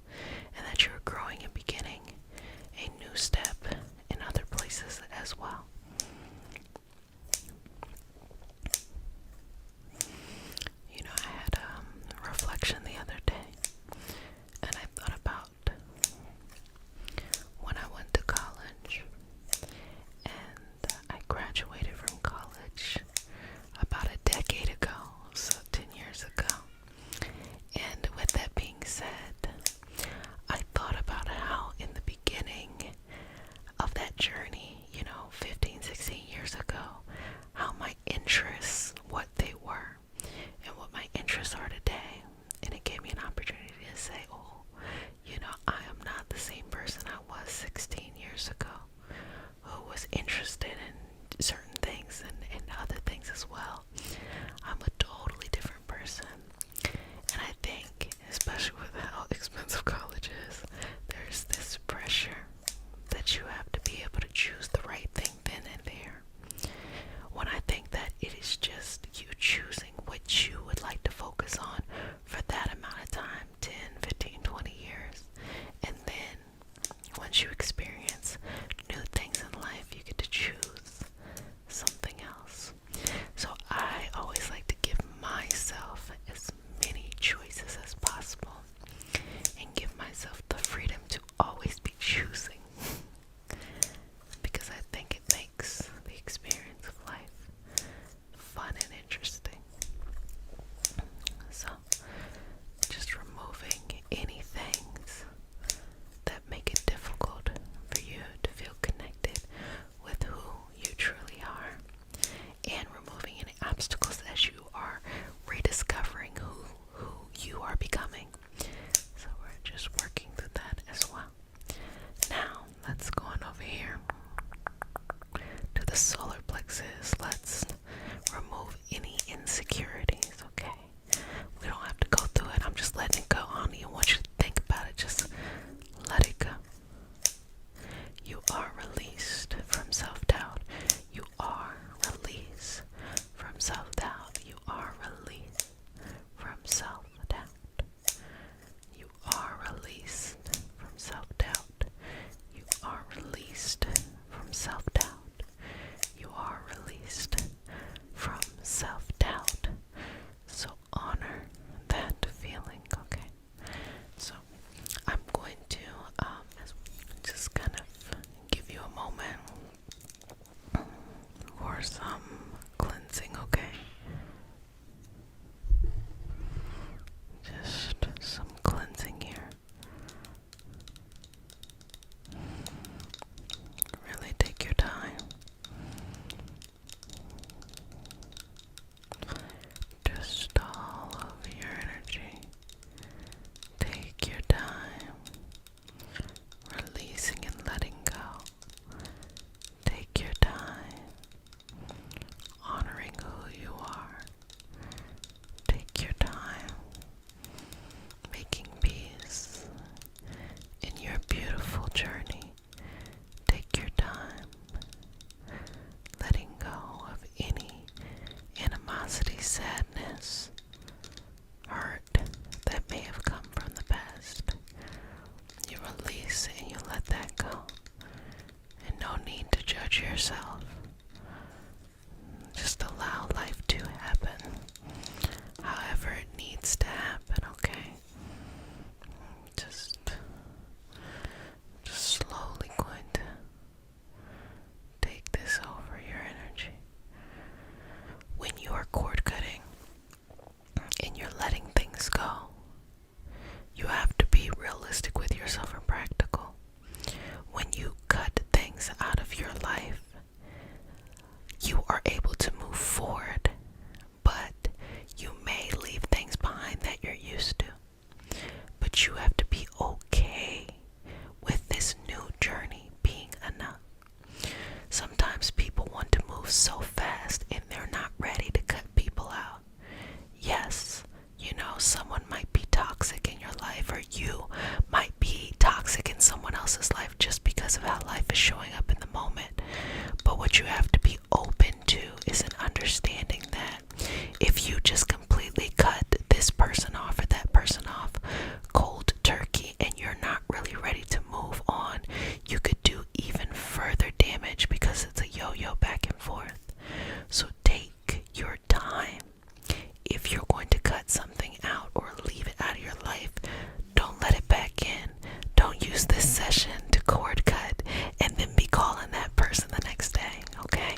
and that you're growing and beginning a new step in other places as well. You know, I had a reflection the other day, journey, 15, 16 years ago, how my interests, what they were, and what my interests are today. And it gave me an opportunity to say, oh, I am not the same person I was 16 years ago, who was interested in certain things and other things as well. I'm a totally different person. And I think, especially with how expensive college is, there's this pressure that you have to be able to choose the right thing then and there. When I think that it is just you choosing what you would like to focus on for that amount of time, 10, 15, 20 years. And then once you experience new things in life, you get to choose something else. So I always like to give myself as many choices as possible and give myself the freedom to always be choosing, because I think it makes the experience of life fun and interesting. So just removing any things that make it difficult for you to feel connected with who you truly are, and removing any obstacles as you are rediscovering who you are becoming. So we're just working through that as well. Now let's go on over here to the solar plexus. Let's remove any insecurities, okay? We don't have to go through it. I'm just letting it go. I don't even want you to think about it. Just let it go. You are released from self-doubt. You are released from self-doubt. You are released from self-doubt. You are released from self-doubt. You are released from self-doubt. You are released from self-doubt. So honor that feeling, okay? So I'm going to just kind of give you a moment for some cleansing, okay? Just some cleansing here. Really take your time. Just all over your energy. Take your time. Releasing and letting go. Take your time. Honoring who you are. Take your time. Making peace in your beautiful journey. Take your time. Letting go of any animosity, sadness, hurt that may have come from the past. You release and you let that go. And no need to judge yourself. Just allow life to happen however it needs to happen, okay? Just slowly going to take this over your energy. When you are cord cutting and you're letting things go, you have to be realistic with yourself and practical. When you cut things out of your life, you are able to move forward, but you may leave things behind that you're used to. But you have to be okay with this new journey being enough. Sometimes people want to move so fast and they're not ready to cut people out. Yes, someone might be toxic in your life, or you might be toxic in someone else's life just because of how life is showing up in the moment. But what you have to be open to is an understanding that if you just completely cut this person off or that person off cold turkey and you're not really ready to move on, you could do even further damage because it's a yo-yo back and forth. So take your time. If you're going to cut something out or leave it out of your life, don't let it back in. Don't use this session to cord cut and then be calling that person the next day, okay?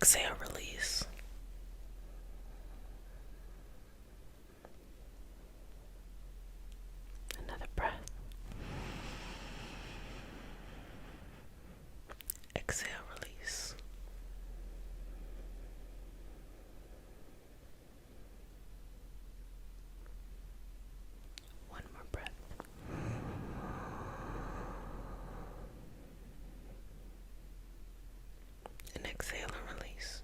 exhale, release. Another breath. Exhale, release. One more breath. And exhale and release.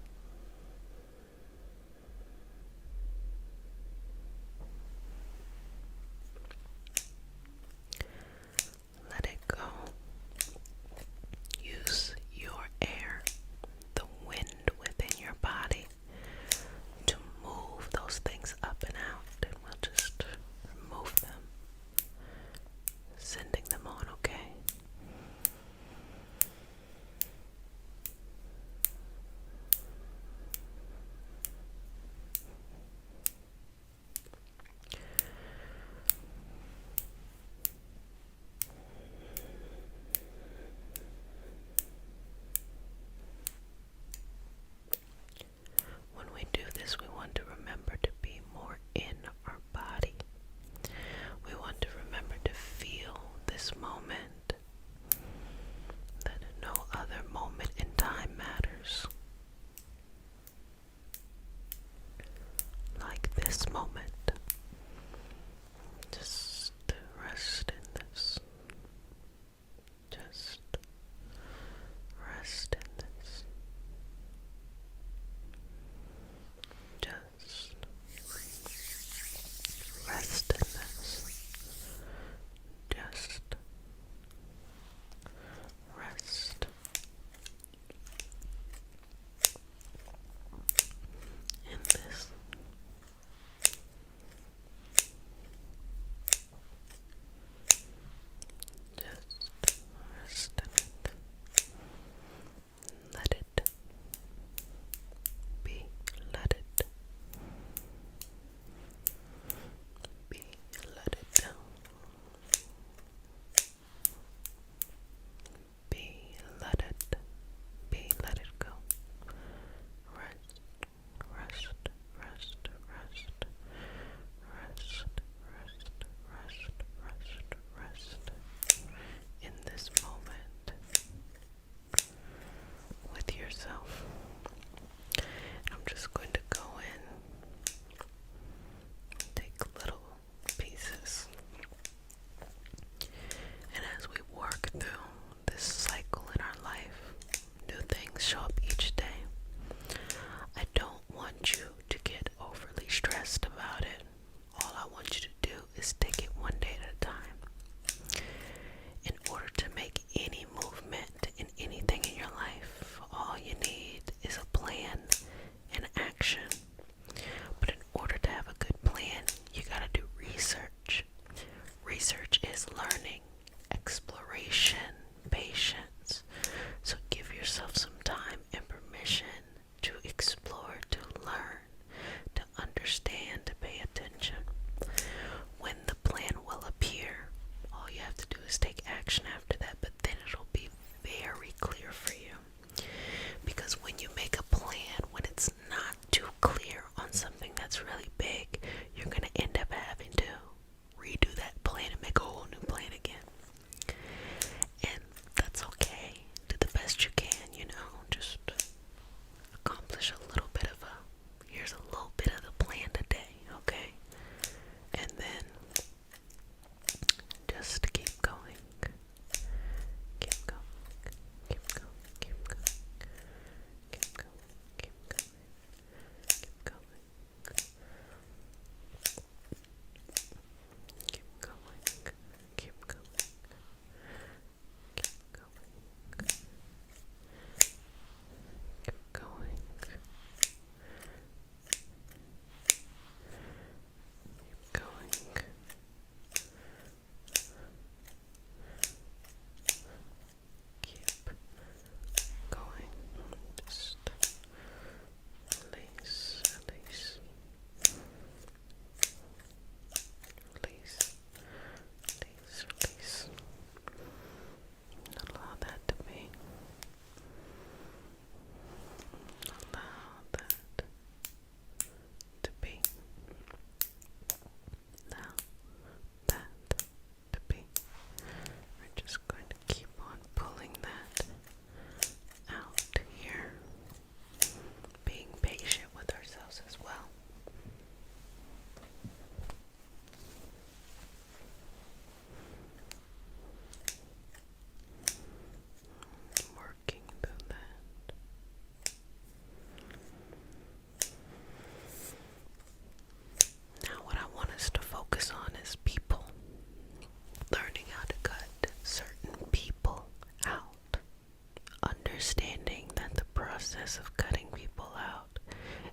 people out.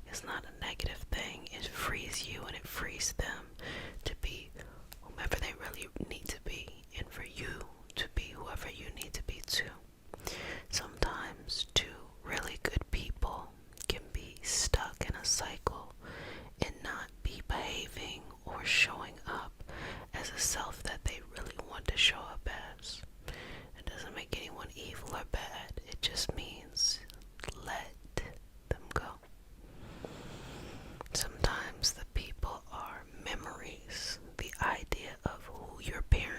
It's not a negative thing. It frees you and it frees them to be whomever they really need to be, and for you to be whoever you need to be too. Sometimes two really good people can be stuck in a cycle and not be behaving or showing up as a self that they really want to show up as. It doesn't make anyone evil or bad. It just means let them go. Sometimes the people are memories. The idea of who your parents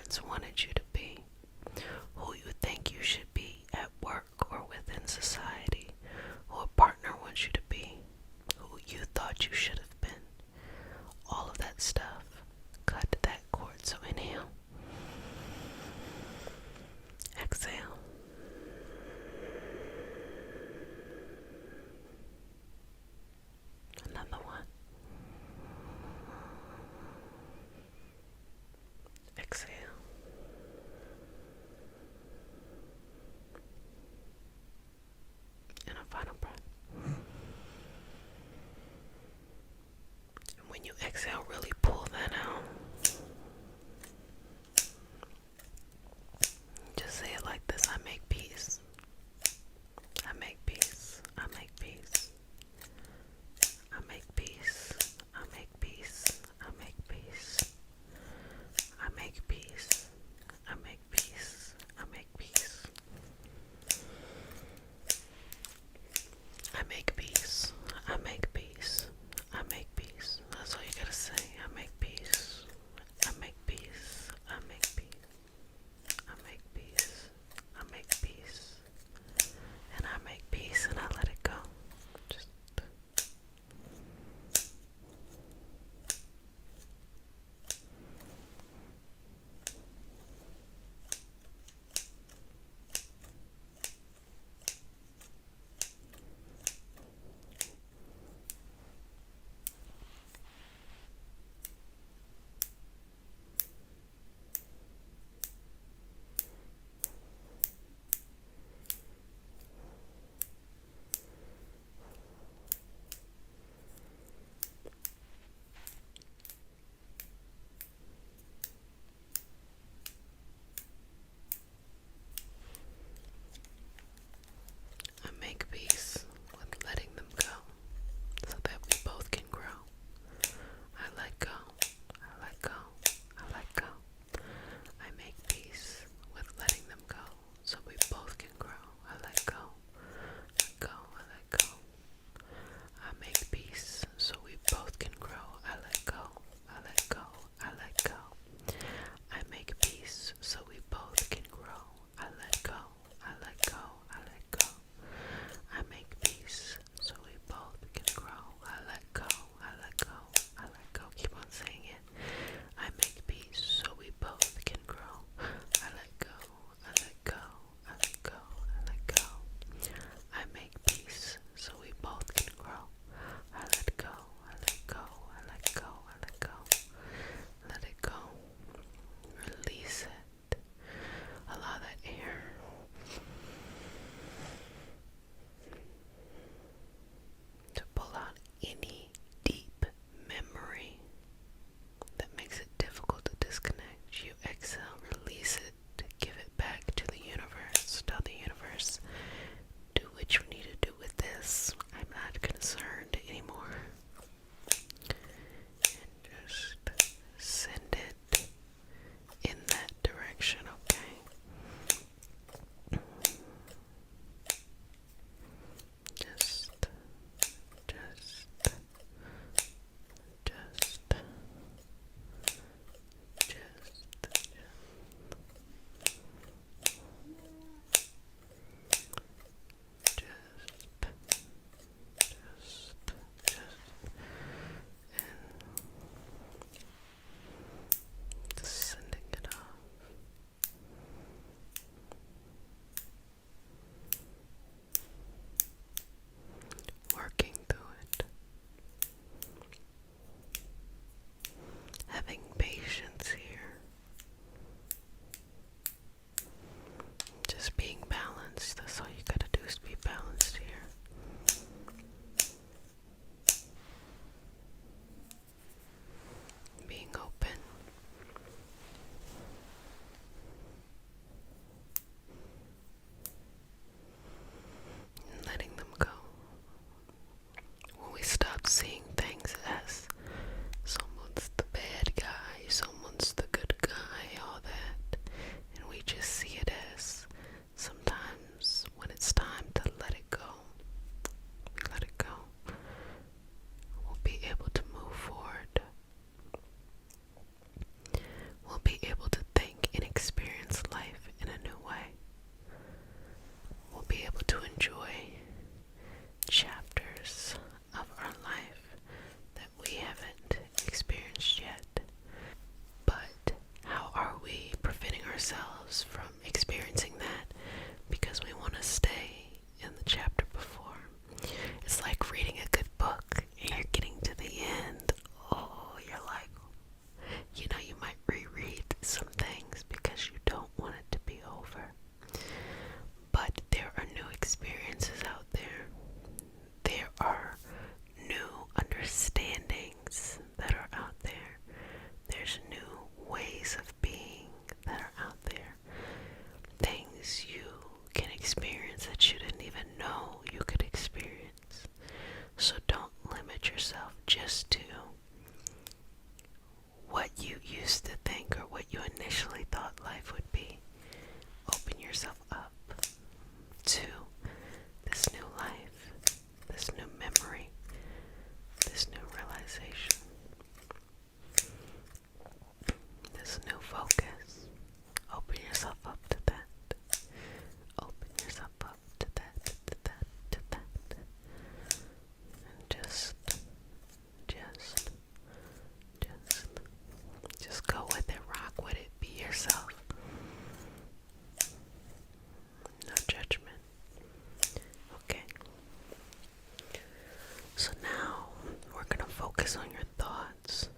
focus on your thoughts,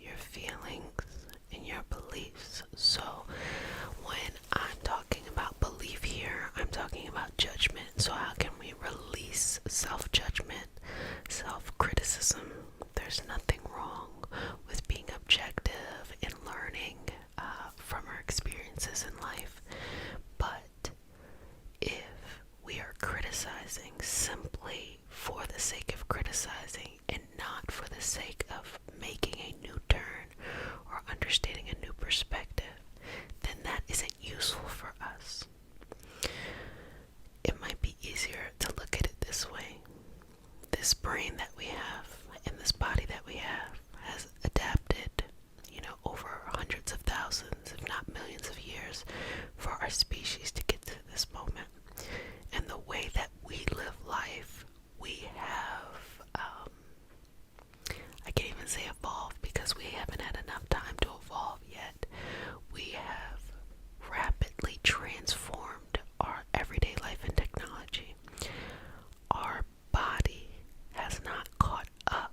your feelings, and your beliefs. So when I'm talking about belief here, I'm talking about judgment. So how can we release self-judgment, self-criticism? There's nothing wrong with being objective and learning from our experiences in life. But if we are criticizing simply for the sake of criticizing and not for the sake of making a new turn or understanding a new perspective, then that isn't useful for us. It might be easier to look at it this way. This brain that we have and this body that we have has adapted, over hundreds of thousands, if not millions of years for our species to get to this moment. And the way that we live life, we have, I can't even say evolved because we haven't had enough time to evolve yet. We have rapidly transformed our everyday life and technology. Our body has not caught up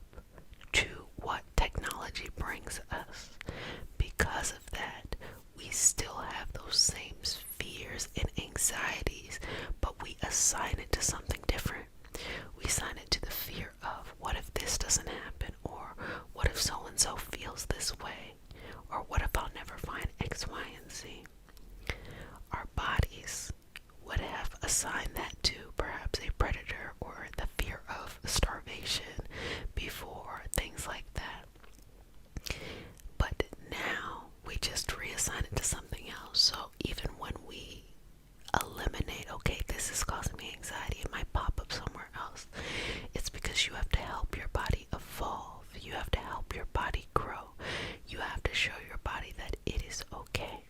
to what technology brings us. Because of that, we still have those same fears and anxieties, but we assign it to something different. We assign it to the fear of, what if this doesn't happen? Or what if so-and-so feels this way? Or what if I'll never find X, Y, and Z? Our bodies would have assigned that to perhaps a predator or the fear of starvation before, things like that. But now we just reassign it to something else. So even when we eliminate, okay, this is causing me anxiety, it might pop up somewhere else. It's because you have to help your body evolve. You have to help your body grow. You have to show your body that it is okay,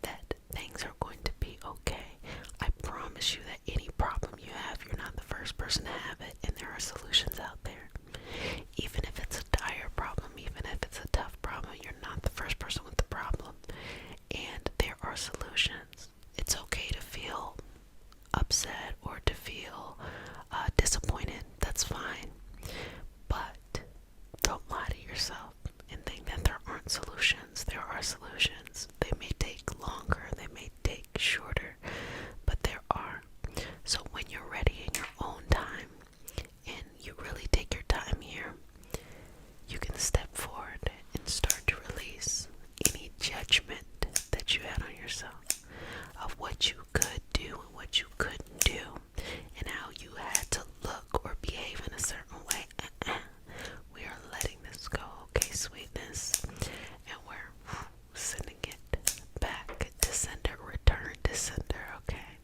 that things are going to be okay. I promise you that any problem you have, you're not the first person to have it, and there are solutions out there. Even if it's a dire problem, even if it's a tough problem, you're not the first person with the problem, and there are solutions. It's okay to feel upset or to feel disappointed. That's fine. But don't lie to yourself and think that there aren't solutions. There are solutions. They may take longer, they may take shorter, but there are. So when you're ready in your own time and you really take your time here, you can step forward and start to release any judgment that you had on yourself of what you could do and what you couldn't do and how you had to look or behave in a certain way. We are letting this go, okay, sweetness, and we're sending it back to sender, return to sender, okay?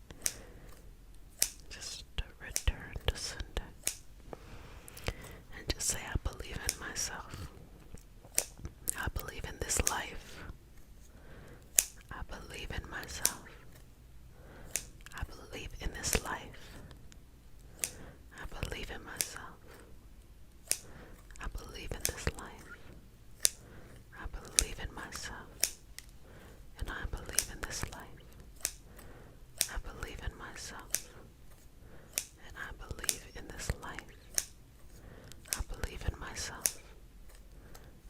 Just return to sender. And just say, I believe in myself. I believe in this life. I believe in myself. I believe in this life. I believe in myself. I believe in this life. I believe in myself. And I believe in this life. I believe in myself. And I believe in this life. I believe in myself.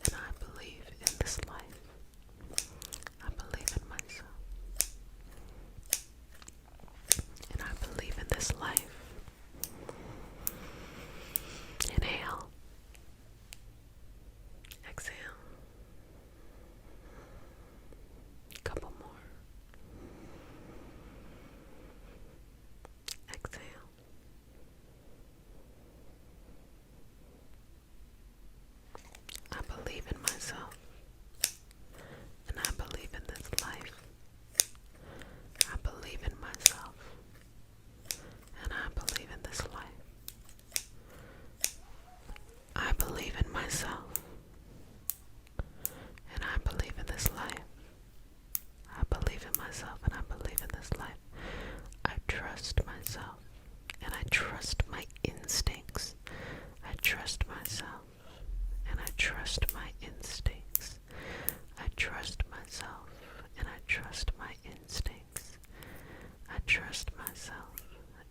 And I believe in this life. I believe in myself. And I believe in this life. Inhale. Exhale. Couple more. Exhale. I believe in myself. And I believe in this life. I believe in myself. And I believe in this life. I believe in myself. And I believe in this life. I believe in myself and I believe in this life. I trust myself and I trust my instincts. I trust myself and I trust my instincts. I trust myself and I trust my instincts. I trust myself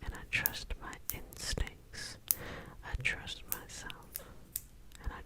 and I trust my instincts. I trust myself and I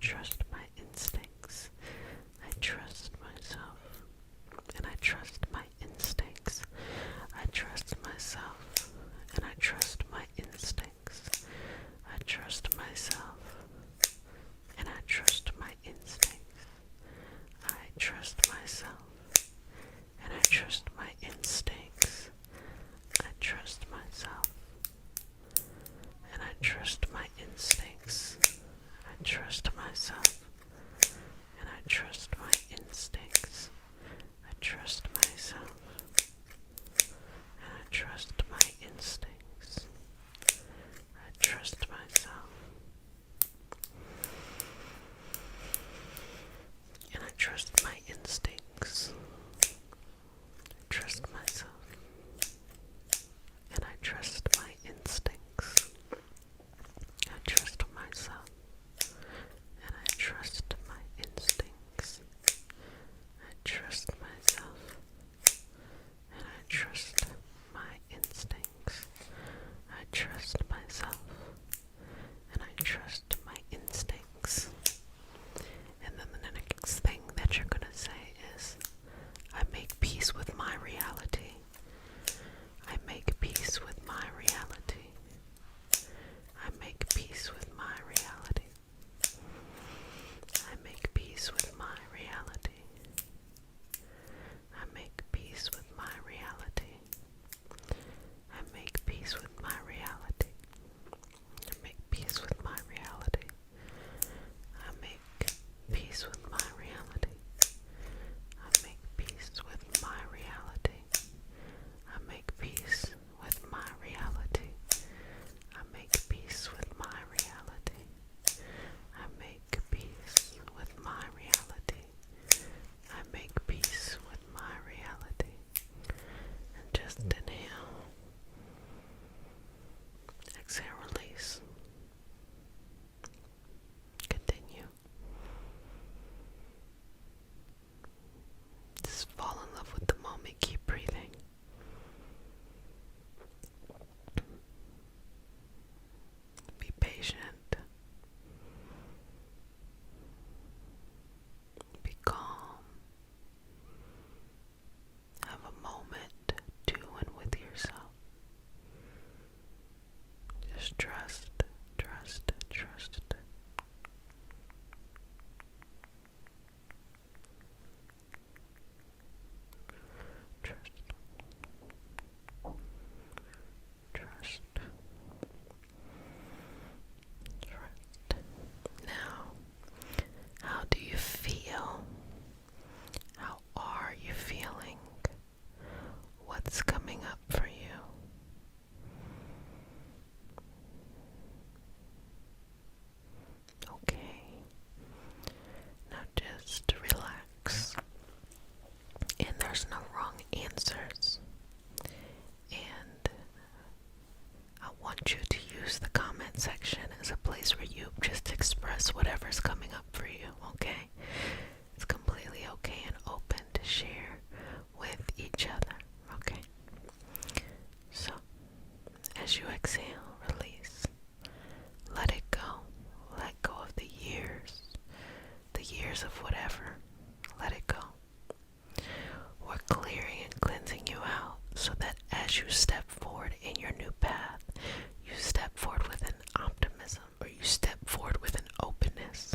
You step forward with an openness.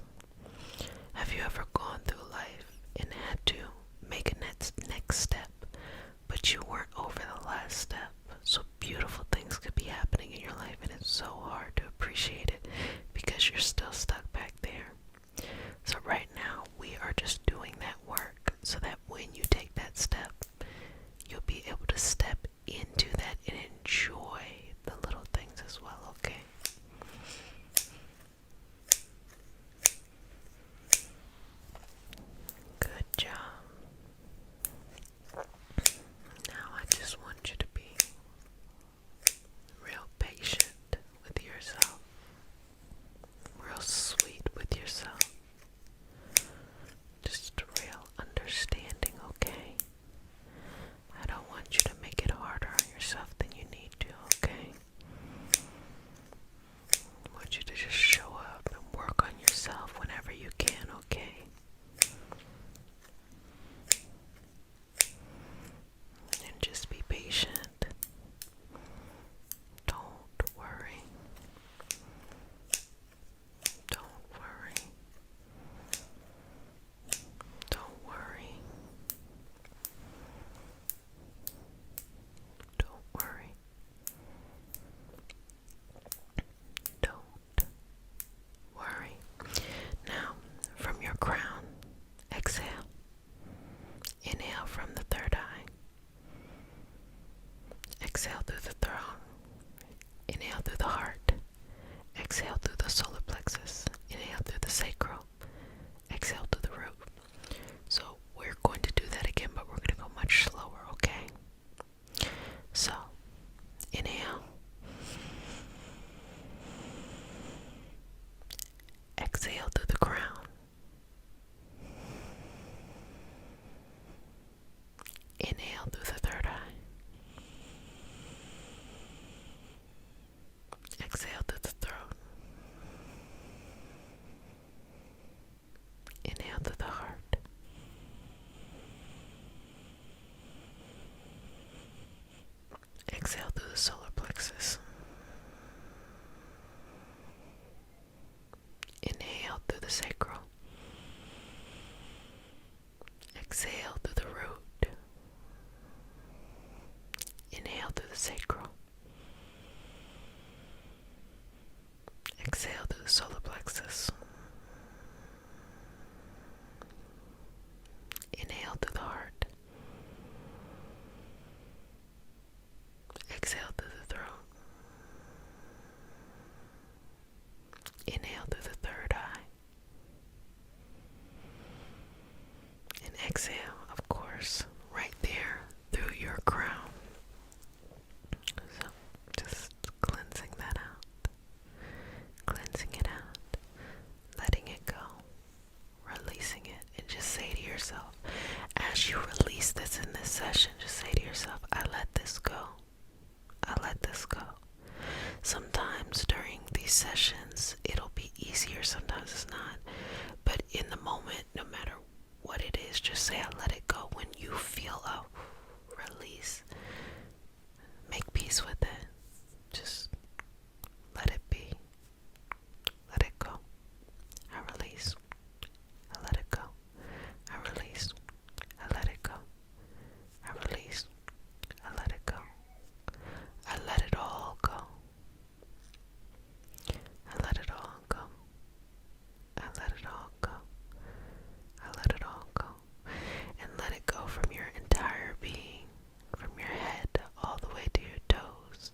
Have you ever gone through life and had to make a next step, but you weren't over the last step? So beautiful things could be happening in your life, and it's so hard to appreciate it because you're still stuck back there. So right now, we are just doing that work so that when you take that step, you'll be able to step into that and enjoy the little things as well, okay? Good job. Now I just want you to be real patient with yourself, real sweet with yourself, just real understanding, okay? I don't want you to make it harder on yourself than you need to, okay? I want you to just show up and work on yourself whenever you can, okay? And just be patient. Don't worry. Don't worry. Don't worry. Don't worry. Don't worry. Now, from your crown, exhale. Inhale from the third eye. Exhale through the throne. Inhale through the heart. Exhale through the solar plexus. Inhale through the sacral. Exhale through the root. So we're going to do that again, but we're going to go much slower, okay? So, inhale. Exhale through the crown. Inhale through the third eye. Exhale through the throat. Inhale through the heart. Exhale through the solar plexus. Inhale through the sacral. Exhale through the root. Inhale through the sacral. Exhale through the solar plexus. Inhale through the heart. Exhale through the throat. Inhale through the third eye. And exhale, of course, right there through your crown. So just cleansing that out. Cleansing it out. Letting it go. Releasing it. And just say to yourself, as you release this in this session, just say to yourself, I let this go. I let this go. Sometimes during these sessions, it'll be easier, sometimes it's not. But in the moment, no matter what it is, just say, I let it go. When you feel a release, make peace with it. Just let it be. Let it go. I release. I let it go. I release. I let it go. I release. I let it go. I let it all go. I let it all go. I let it all go. I let it all go. And let it go from your entire being, from your head all the way to your toes.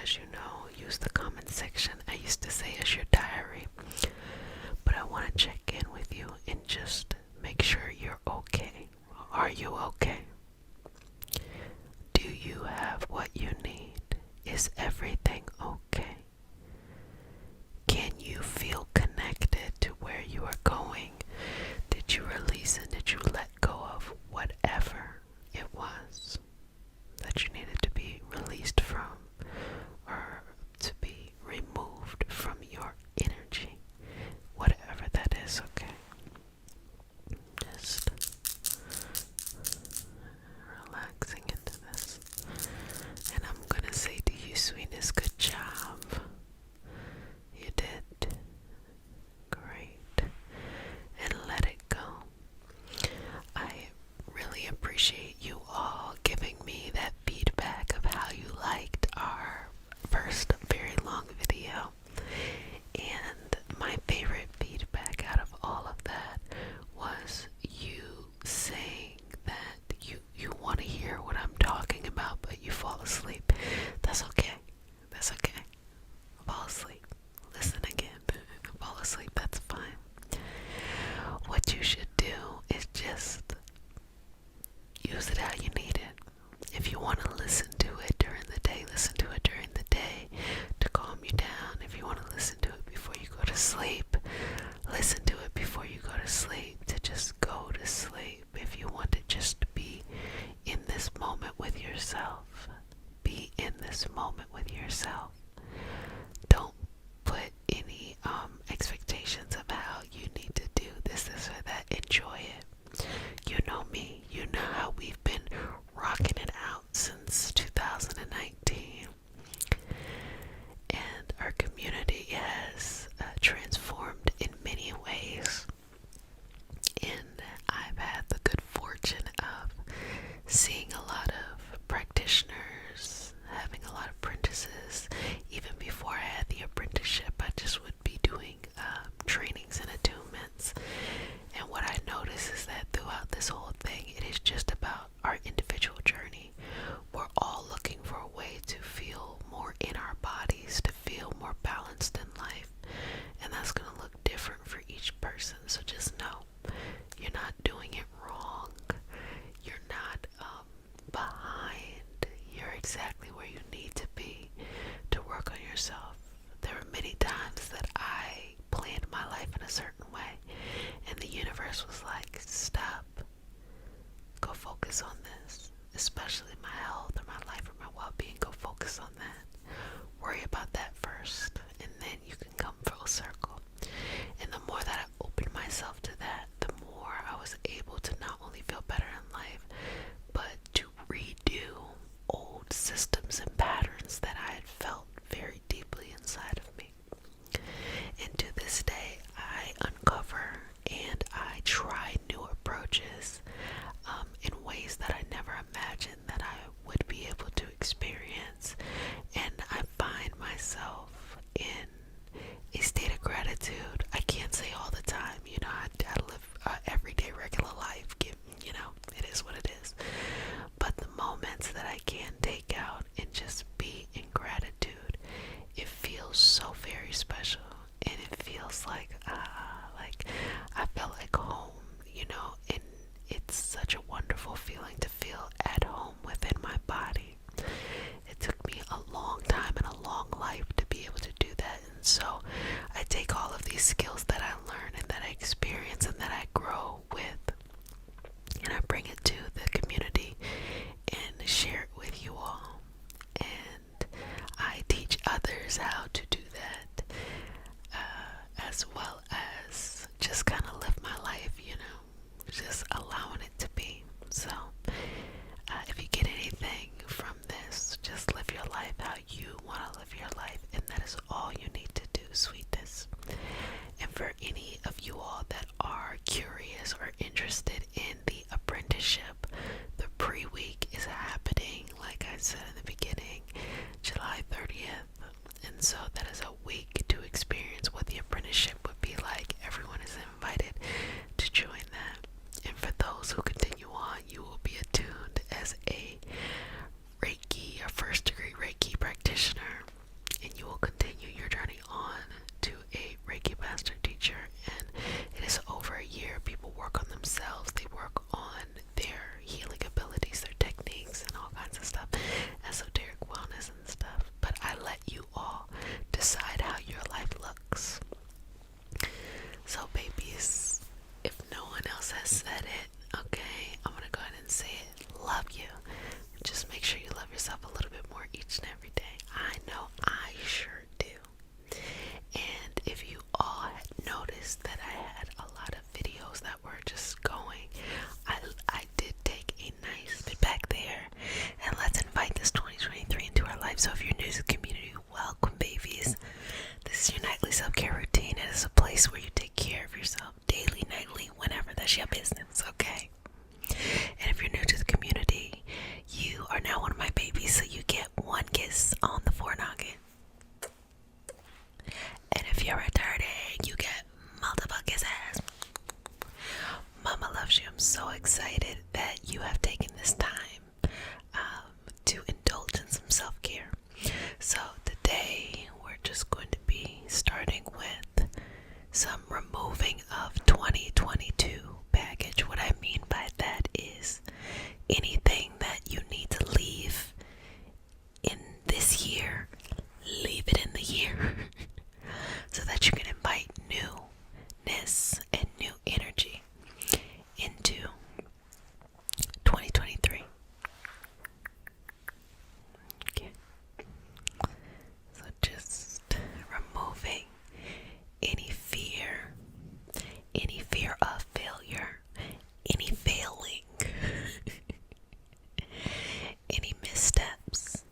as you know, use the comment section. I used to say as your diary, but I want to check in with you and just make sure you're okay. Are you okay? Do you have what you need? Is everything okay? Can you feel connected to where you are going? Did you release and did you let go of whatever it was that you needed to be released from or to be removed from your energy? Whatever that is, okay? Just relaxing into this. And I'm gonna say to you, sweetness, good job. You did great. And let it go. I really appreciate you all giving me that feedback of how you liked our first very long video. And my favorite feedback out of all of that was you saying that you want to hear what I'm talking about, but you fall asleep. That's okay. That's okay. Fall asleep. Listen again. Fall asleep. That's fine. What you should do is just use it how you need it. If you want to listen to it during the day, listen to it during the day to calm you down. If you want to listen to it before you go to sleep, listen to it before you go to sleep, to just go to sleep. If you want to just be in this moment with yourself, be in this moment with yourself. Don't put any expectations of how you need to do this or that. Enjoy it. You know me. You know how we've been rocking it out since 2019. And our community has transformed in many ways. And I've had the good fortune of seeing a lot of practitioners, having a lot of apprentices. Even before I had the apprenticeship, I just would be doing trainings and attunements. And what I notice is that throughout this whole thing, it is just about our individual journey. We're all looking for a way to feel more in our bodies, to feel more balanced in life. And that's going to look different for each person. So just know you're not doing it wrong. You're not behind. You're exactly where you need to be to work on yourself. There were many times that I planned my life in a certain way, and the universe was like, stop. Go focus on this, especially my health or my life or my well-being. Go focus on that. Worry about that first, and then you can come full circle. And the more that I opened myself to that, the more I was able to not only feel better in life, but to redo old systems and patterns that I had felt very deeply inside of me. And to this day, I uncover and I try new approaches in ways that I never imagined that I would be able to experience. And I find myself in a state of gratitude yourself a little bit more each and every day. I know I sure do. And if you all had noticed that I had a lot of videos that were just going, I did take a nice bit back there. And let's invite this 2023 into our life. So if you're new to the community, welcome, babies. This is your nightly self-care routine. It is a place where you take care of yourself daily, nightly, whenever. That's your business, okay? And if you're new to the community, you are now one of my babies, so you get one kiss on the forenoggin. And if you're returning, you get multiple kisses. Mama loves you. I'm so excited that you have taken this time to indulge in some self-care. So today we're just going to be starting with some removing of 2022 baggage. What I mean by that is anything that you need to leave in this year, leave it in the year so that you can invite newness and new energy into 2023. Okay. So just removing any fear of failure, any failing, any missteps,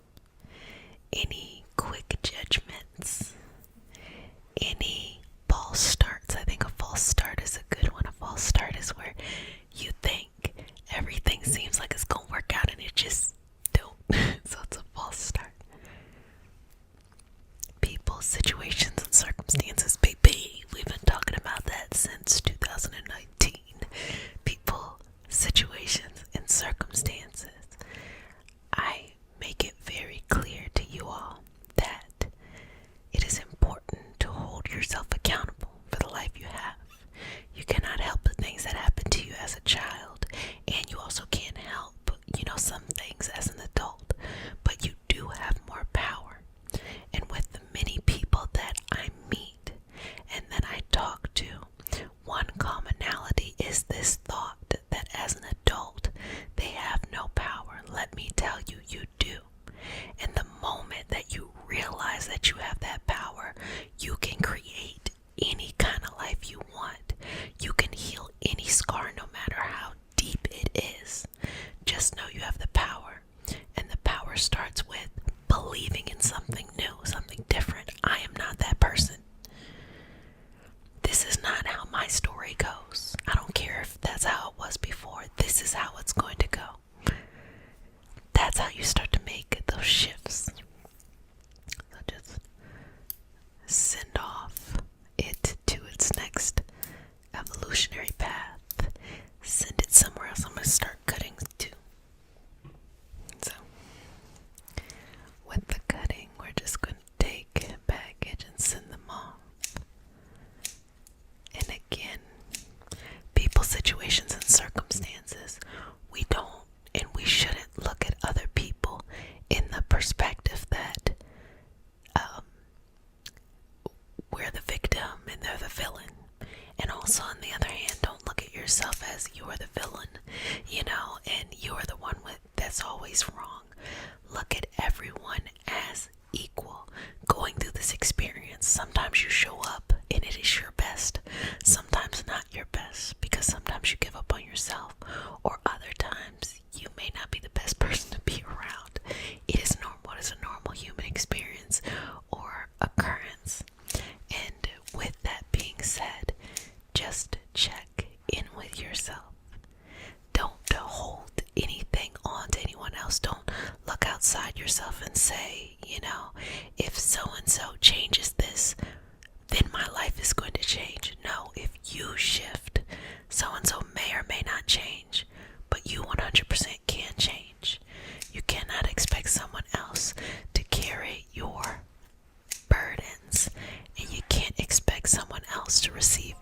any quick judgments, any false starts. I think a false start is a good one. A false start is where you think everything seems like it's gonna work out and it just don't. So it's a false start. People, situations, and circumstances, baby. We've been talking about that since 2019. People, situations, and circumstances. I make it very clear to you all that it is important to hold yourself accountable for the life you have. You cannot help the things that happened to you as a child, and you also can't help, some things as an adult, but you do have more power. And with the many people that I meet and that I talk to, one commonality is this thought that as an adult, they have no power. Let me tell you, you do. And the moment that you realize that you have that power, you can create any kind of life you want. You can heal any scar, no matter how deep it is. Just know you have the power. And the power starts with believing in something new, something different. I am not that person. This is not how my story goes. I don't care if that's how it was before. This is how it's going to go. That's how you start to make those shifts. So just send off it to its next evolutionary path. Send it somewhere else. I'm going to start cutting too. So, with the cutting, we're just going to take baggage and send them off. And again, people, situations, and circumstances, we don't and we shouldn't look at other people in the perspective that we're the victim and they're the villain. And also, on the other hand, don't look at yourself as you're the villain, and you're the one that's always wrong. Look at everyone as equal going through this experience. Sometimes you show up and it is your best, sometimes not your best, because sometimes you give up on yourself, or other times you may not be the best person to be around. It is normal. It is a normal human experience or occurrence. And with that being said, just check in with yourself. Don't hold anything on to anyone else. Don't look outside yourself and say, if so-and-so changes this, then my life is going to change. No, if you shift, so-and-so may or may not change, but you 100% can change. You cannot expect someone else to carry your burdens, and you can't expect someone else to receive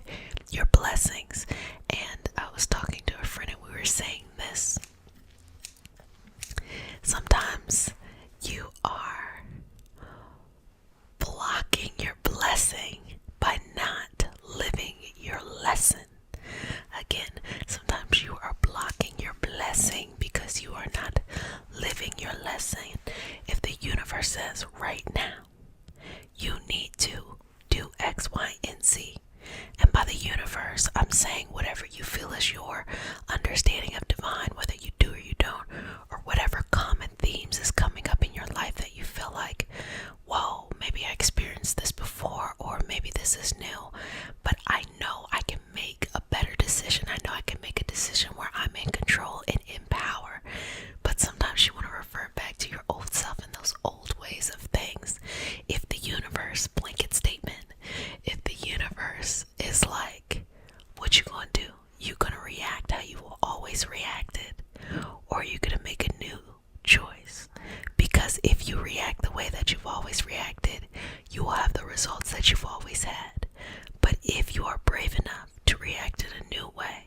your blessings. And I was talking to a friend and we were saying this. Sometimes you are blocking your blessing by not living your lesson. Again, sometimes you are blocking your blessing because you are not living your lesson. universe says right now, you need to do X, Y, and Z. And by the universe, I'm saying whatever you feel is your understanding of divine, whether you do or you don't, or whatever common themes is coming up in your life that you feel like, whoa, maybe I experienced this before, or maybe this is new, but I know I can make a better decision. I know I can make a decision where I'm in control and in power. But sometimes you want to refer back to your old self and those old ways of things. If the universe, blanket statement, if the universe is like, what you gonna do? You gonna react how you always reacted, or you gonna make a new choice? Because if you react the way that you've always reacted, you will have the results that you've always had. But if you are brave enough to react in a new way,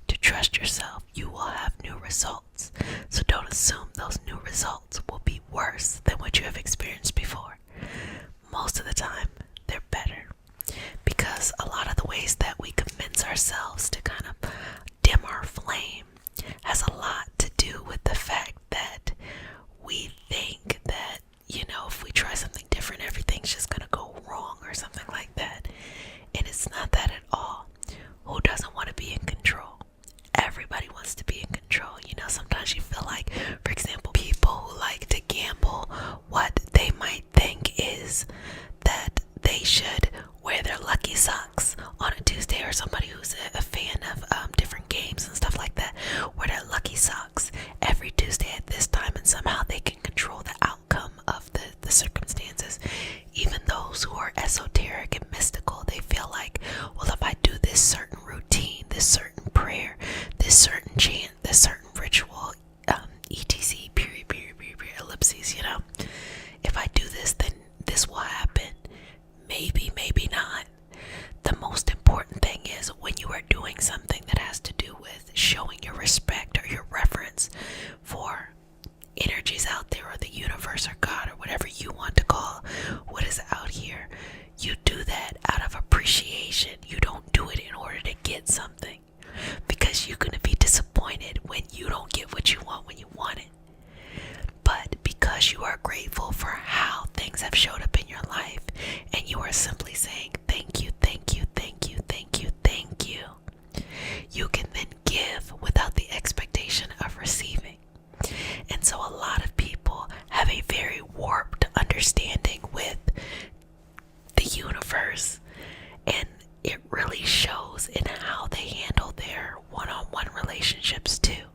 to trust yourself, you will have new results. So don't assume those new results will be worse than what you have experienced before. Most of the time, they're better. Because a lot of the ways that we convince ourselves to kind of dim our flame has a lot to do with the fact that we think that, if we try something different, everything's just gonna go wrong or something like that. And it's not that at all. Who doesn't want to be in control? Everybody wants to be in control. Sometimes you feel like, for example, people who like to gamble, what they might think is that they should wear their lucky socks on a Tuesday, or somebody who's a fan of different games and stuff like that, wear their lucky socks every Tuesday at this time, and somehow they can control the outcome of the circumstances. Even those who are esoteric and mystical, they feel like, well, if I do this certain routine, this certain prayer, this certain chant, this certain ritual, etc, period, ellipses, if I do this, then this will happen. Maybe, maybe not. The most important thing is when you are doing something that has to do with showing your respect or your reverence for energies out there, or the universe, or God, or whatever you want to call what is out here, you do that out of appreciation. You don't do it in order to get something, because you're going to be disappointed when you don't get what you want when you want it. But because you are grateful for how things have showed up in your life, and you are simply saying thank you, thank you, thank you, thank you, thank you, you can then give without the expectation of receiving. And so a lot of people have a very warped understanding with the universe, and it really shows in how they handle their one-on-one relationships too.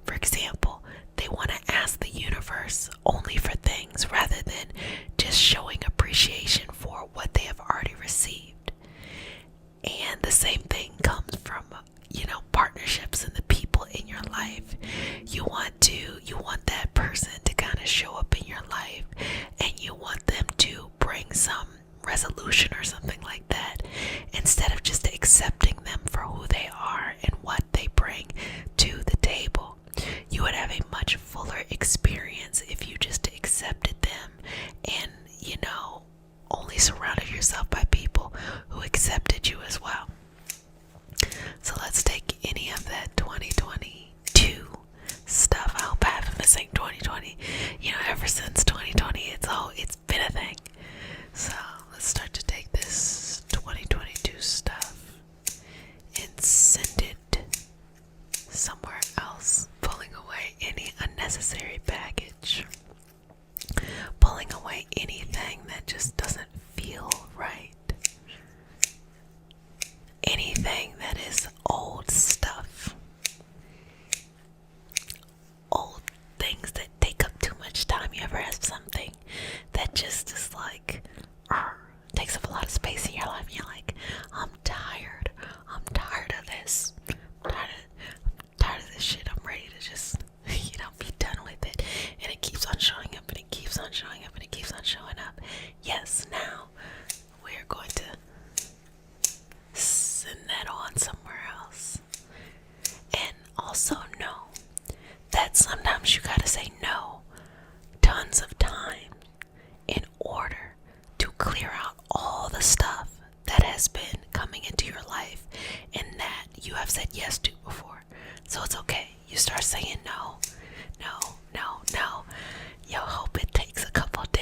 For example, they want to ask the universe only for things rather than just showing appreciation for what they have already received. And the same thing comes from, partnerships and the people in your life. You want that person to kind of show up in your life, and you want them to bring some resolution or something like that, instead of just accepting them for who they are and what they bring to the table. You would have a much fuller experience if you just accepted them and, only surrounded yourself by people who accepted you as well. So let's take any of that 2022 stuff. I hope I haven't been saying 2020. Ever since 2020, it's been a thing. So let's start to take this 2022 stuff and send it somewhere else, pulling away any unnecessary baggage, pulling away anything that just doesn't feel right, anything that is old stuff, old things that take up too much time. You ever have something that just is like, takes up a lot of space in your life, and you're like, I'm tired of this, I'm tired of this shit, I'm ready to just, be done with it, and it keeps on showing up, and it keeps on showing up, and it keeps on showing up. Yes, now we're going to send that on somewhere else. And also know that sometimes you gotta say no tons of times in order to clear out all the stuff that has been coming into your life and that you have said yes to before. So it's okay. You start saying no. You hope it takes a couple of days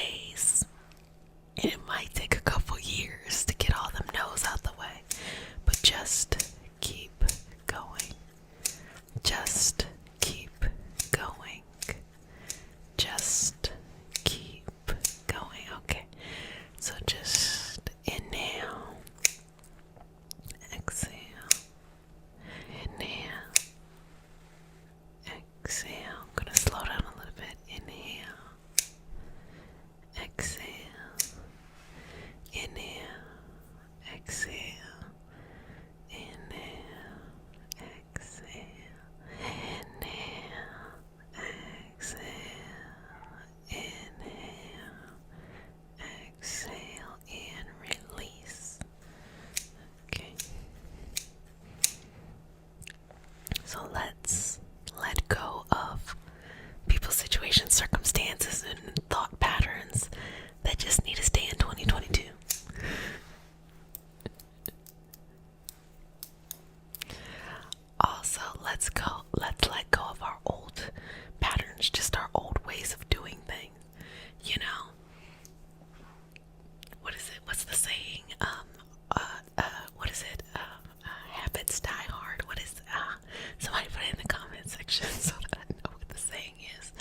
is,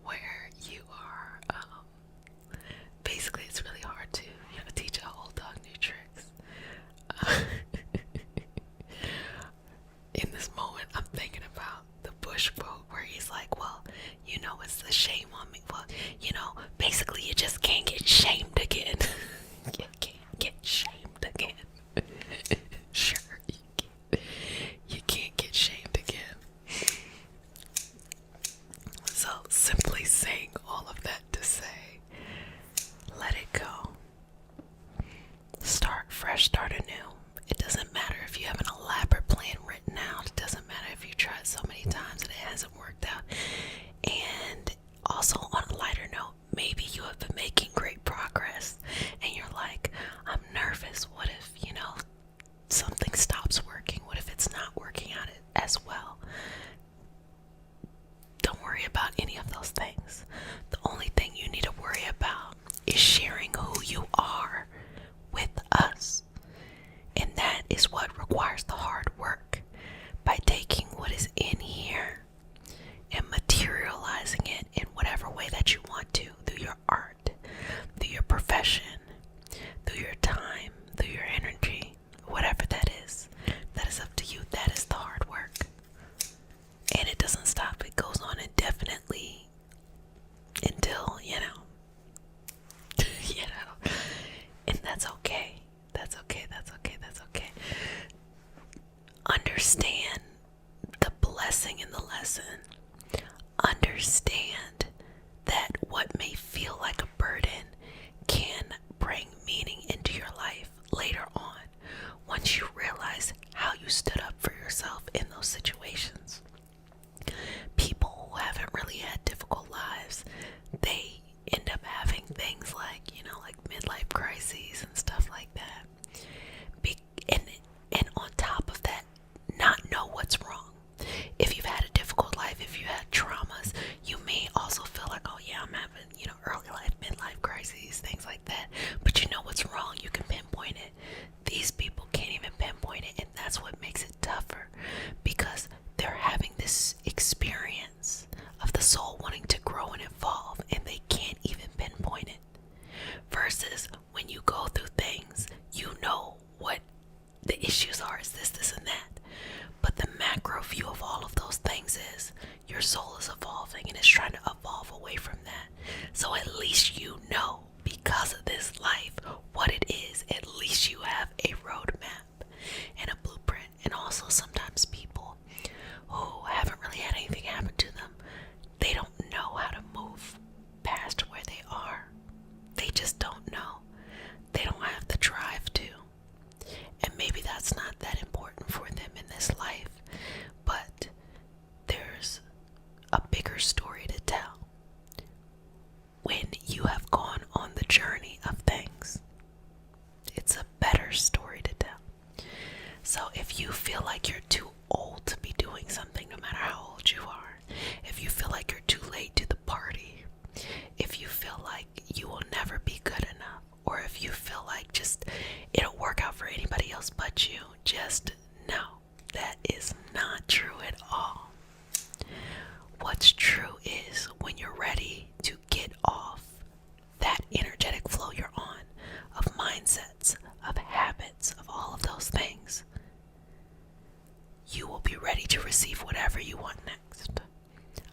where you are, basically it's really hard to, teach a whole dog new tricks. In this moment, I'm thinking about the bush quote where he's like, well, it's the shame on me. Well, basically you just can't get shamed again. You can't get shamed again. Sure, you can't get shamed again. So, simply saying all of that to say, let it go. Start fresh, start anew. It doesn't matter if you have an elaborate plan written out. It doesn't matter if you tried so many times and it hasn't worked out. And also, on a lighter note, maybe you have been making great progress and you're like, I'm nervous. What if, something stops working? What if it's not working out as well? Don't worry about any of those things. The only thing you need to worry about is sharing who you are with us. And that is what requires the hard work. By taking what is in here and materializing it in whatever way that you want to, through your art, through your profession, through your time, through your energy, whatever that is up to you. That is the hard work. And it doesn't stop. It goes on indefinitely until, and that's okay. That's okay. Understand the blessing in the lesson. Understand that what may feel like a burden can bring meaning into your life later on, once you realize how you stood up for yourself in those situations. People who haven't really had difficult lives, they end up having things like, like midlife crises and stuff like that. And on top of that, not know what's wrong. If you've had a difficult life, if you had traumas, you may also feel like, oh yeah, I'm having, early life, midlife crises, things like that. But you know what's wrong. You can pinpoint it. These people can't even pinpoint it, and that's what makes it tougher, because they're having this experience of the soul wanting to grow and evolve, and they can't even pinpoint it. Versus when you go through things, you know what the issues are, is this, and that. But the macro view of all of those things is your soul is evolving and it's trying to evolve away from that. So at least you know, because of this life, what it is. At least you have a roadmap and a blueprint. And also sometimes people who haven't really had anything happen to them, they don't know how to move past where they are. They just don't know. They don't have the drive to. And maybe that's not that important for them in this life. But there's a bigger story to tell when you have gone on the journey of things. It's a better story to tell. So if you feel like you're too old to be doing something, no matter how old you are, if you feel like you're too late to the party, if you feel like you will never be good enough, or if you feel like just it'll work out for anybody else but you, just know that is not true at all. What's true is when you're ready to get off that energetic flow you're on, of mindsets, of habits, of all of those things, you will be ready to receive whatever you want next.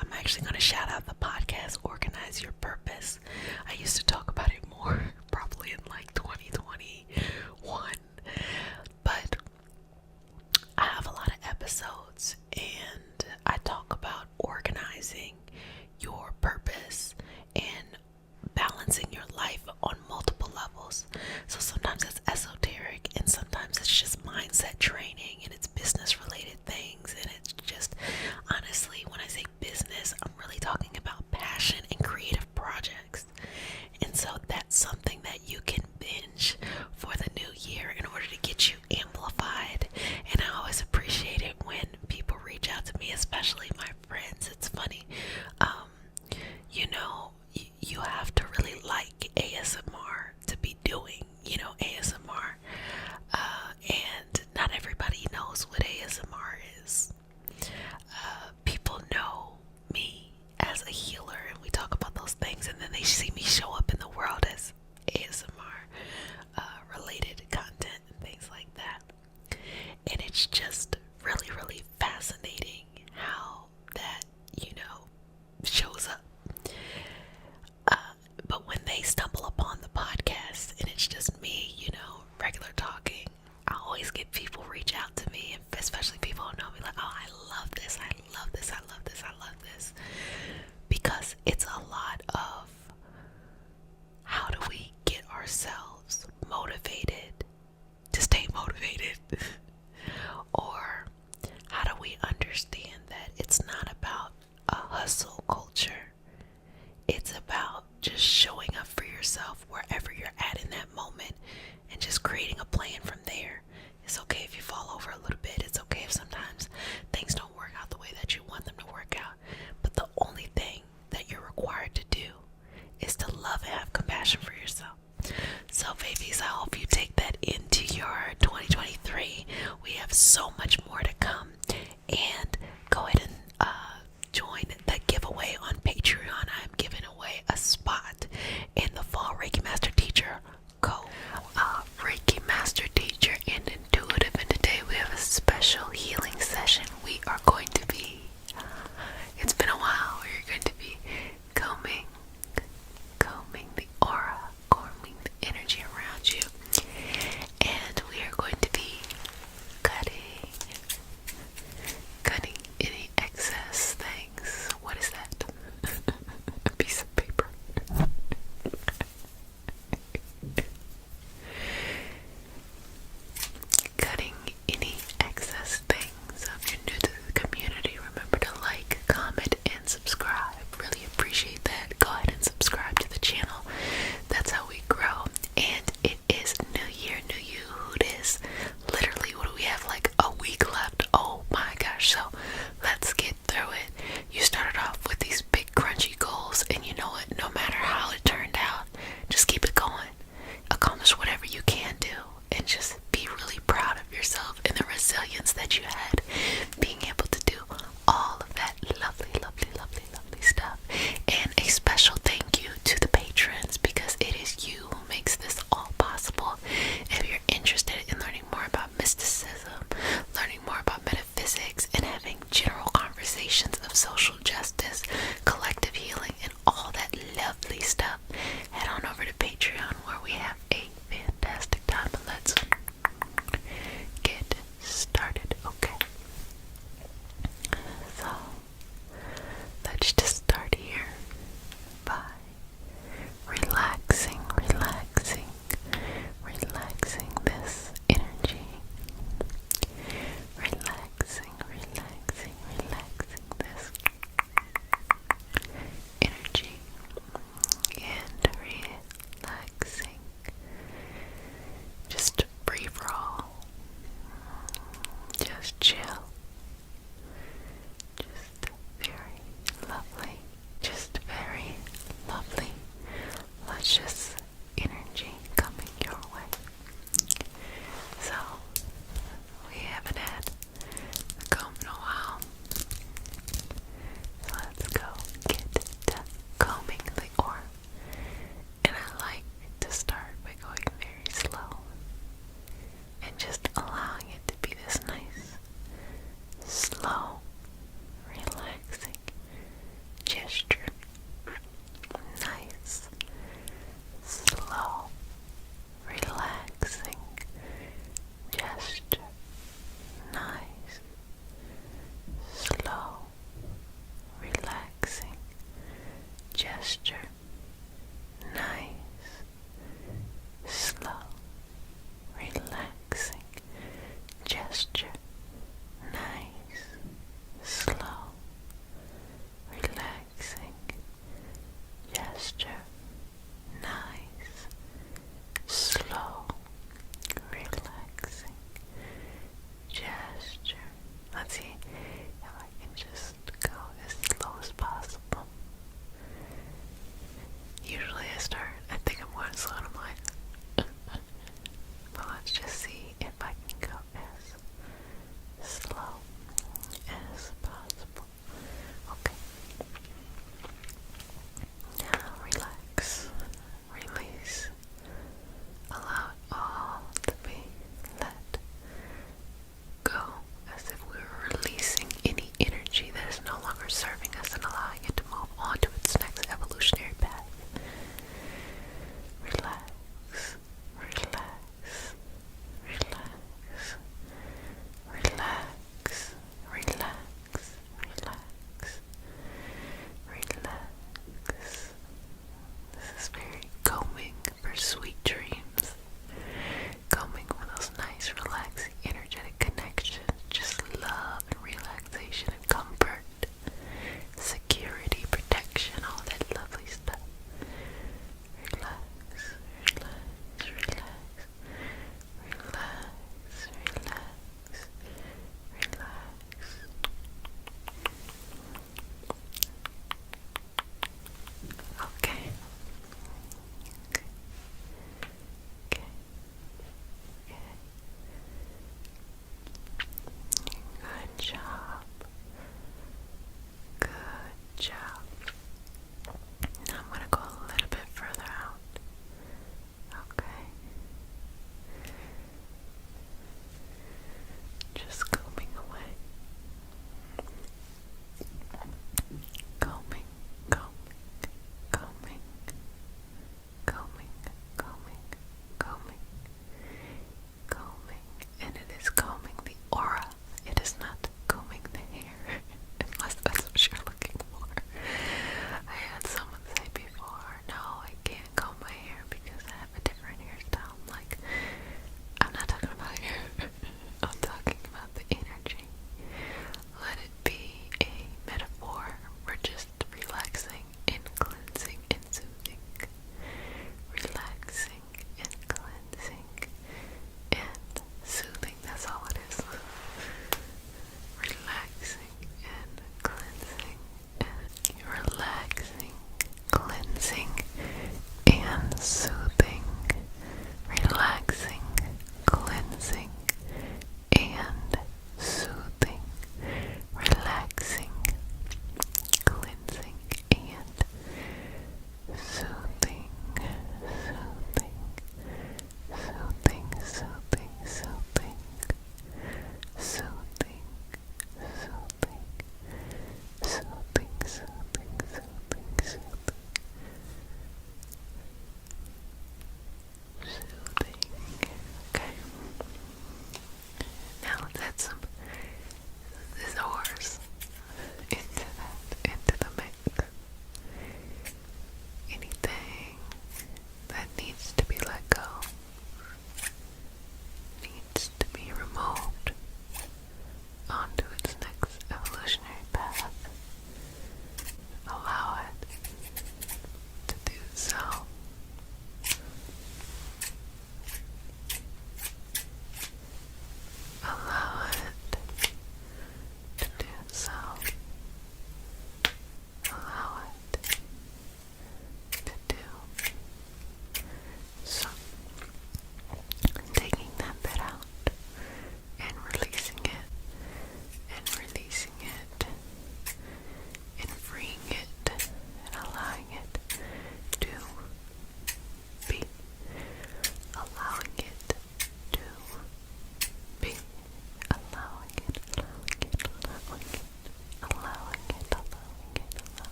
I'm actually going to shout out the podcast, Organize Your Purpose. I used to talk about it more, probably in like 2021. But I have a lot of episodes and I talk about organizing your purpose and balancing your life on multiple levels. So sometimes it's esoteric and sometimes it's just mindset training and it's business related things, and it's just, honestly, when I say business, I'm really talking about passion and creative projects. And so that's something that you can binge for the new year in order to get you amplified. And I always appreciate it when people reach out to me, especially my friends. It's funny, you have to really like ASMR to be doing, ASMR. And not everybody knows what ASMR is. People know me as culture. It's about just showing up for yourself wherever you're at in that moment and just creating a plan from there. It's okay if you fall over a little bit. It's okay if sometimes things don't work out the way that you want them to work out. But the only thing that you're required to do is to love and have compassion for yourself. So, babies, I hope you take that into your 2023. We have so much more to come. And go ahead and join the giveaway on Patreon. I'm giving away a spot in the Fall Reiki Master Teacher Co. Reiki Master Teacher and Intuitive. And today we have a special healing session. We are going to be, it's been a while, we're going to be combing the aura, combing the energy around you. And we are going to be cutting any excess things. What is that? A piece of paper. Cutting any excess things. If you're new to the community, remember to like, comment, and subscribe. Really appreciate that. Go ahead and subscribe to the channel. That's how we grow. And it is New Year, New You. It is literally, what do we have, like a week left? Oh my gosh. So let's get through it. You started off with these big crunchy goals, and you know what? No matter how it turned out, just keep it going. Accomplish whatever you can do, and just be really proud of yourself and the resilience that you had, being able to do all of that lovely, lovely, lovely, lovely stuff. And a special thank you to the patrons, because it is you who makes this all possible. If you're interested in learning more about mysticism, learning more about metaphysics, and having general conversations of social justice, collective healing, and all that lovely stuff, head on over to Patreon, where we have a fantastic time. But let's get started, okay? So let's just start here by relaxing this energy. Relaxing this energy, and relaxing. Just free for all. Just chill. Just very lovely. Just very lovely. Luscious energy coming your way. So, we haven't had a comb in a while. So let's go get to combing the aura. And I like to start by going very slow and just allowing it to be this nice, slow, relaxing gesture. Nice, slow, relaxing gesture. Nice, slow, relaxing gesture. Nice, slow, relaxing gesture. Nice, slow, relaxing gesture. Nice, slow, relaxing gesture. Let's see if I can just go as slow as possible.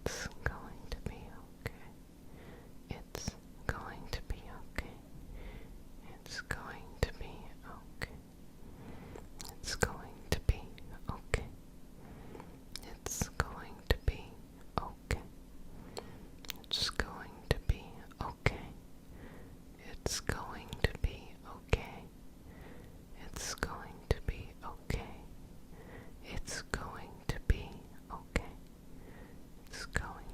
It's going to be okay. It's going to be okay. It's going to be okay. It's going to be okay. It's going to be okay. It's going to be okay. It's going to be okay. It's going to be okay. It's going to be okay. It's going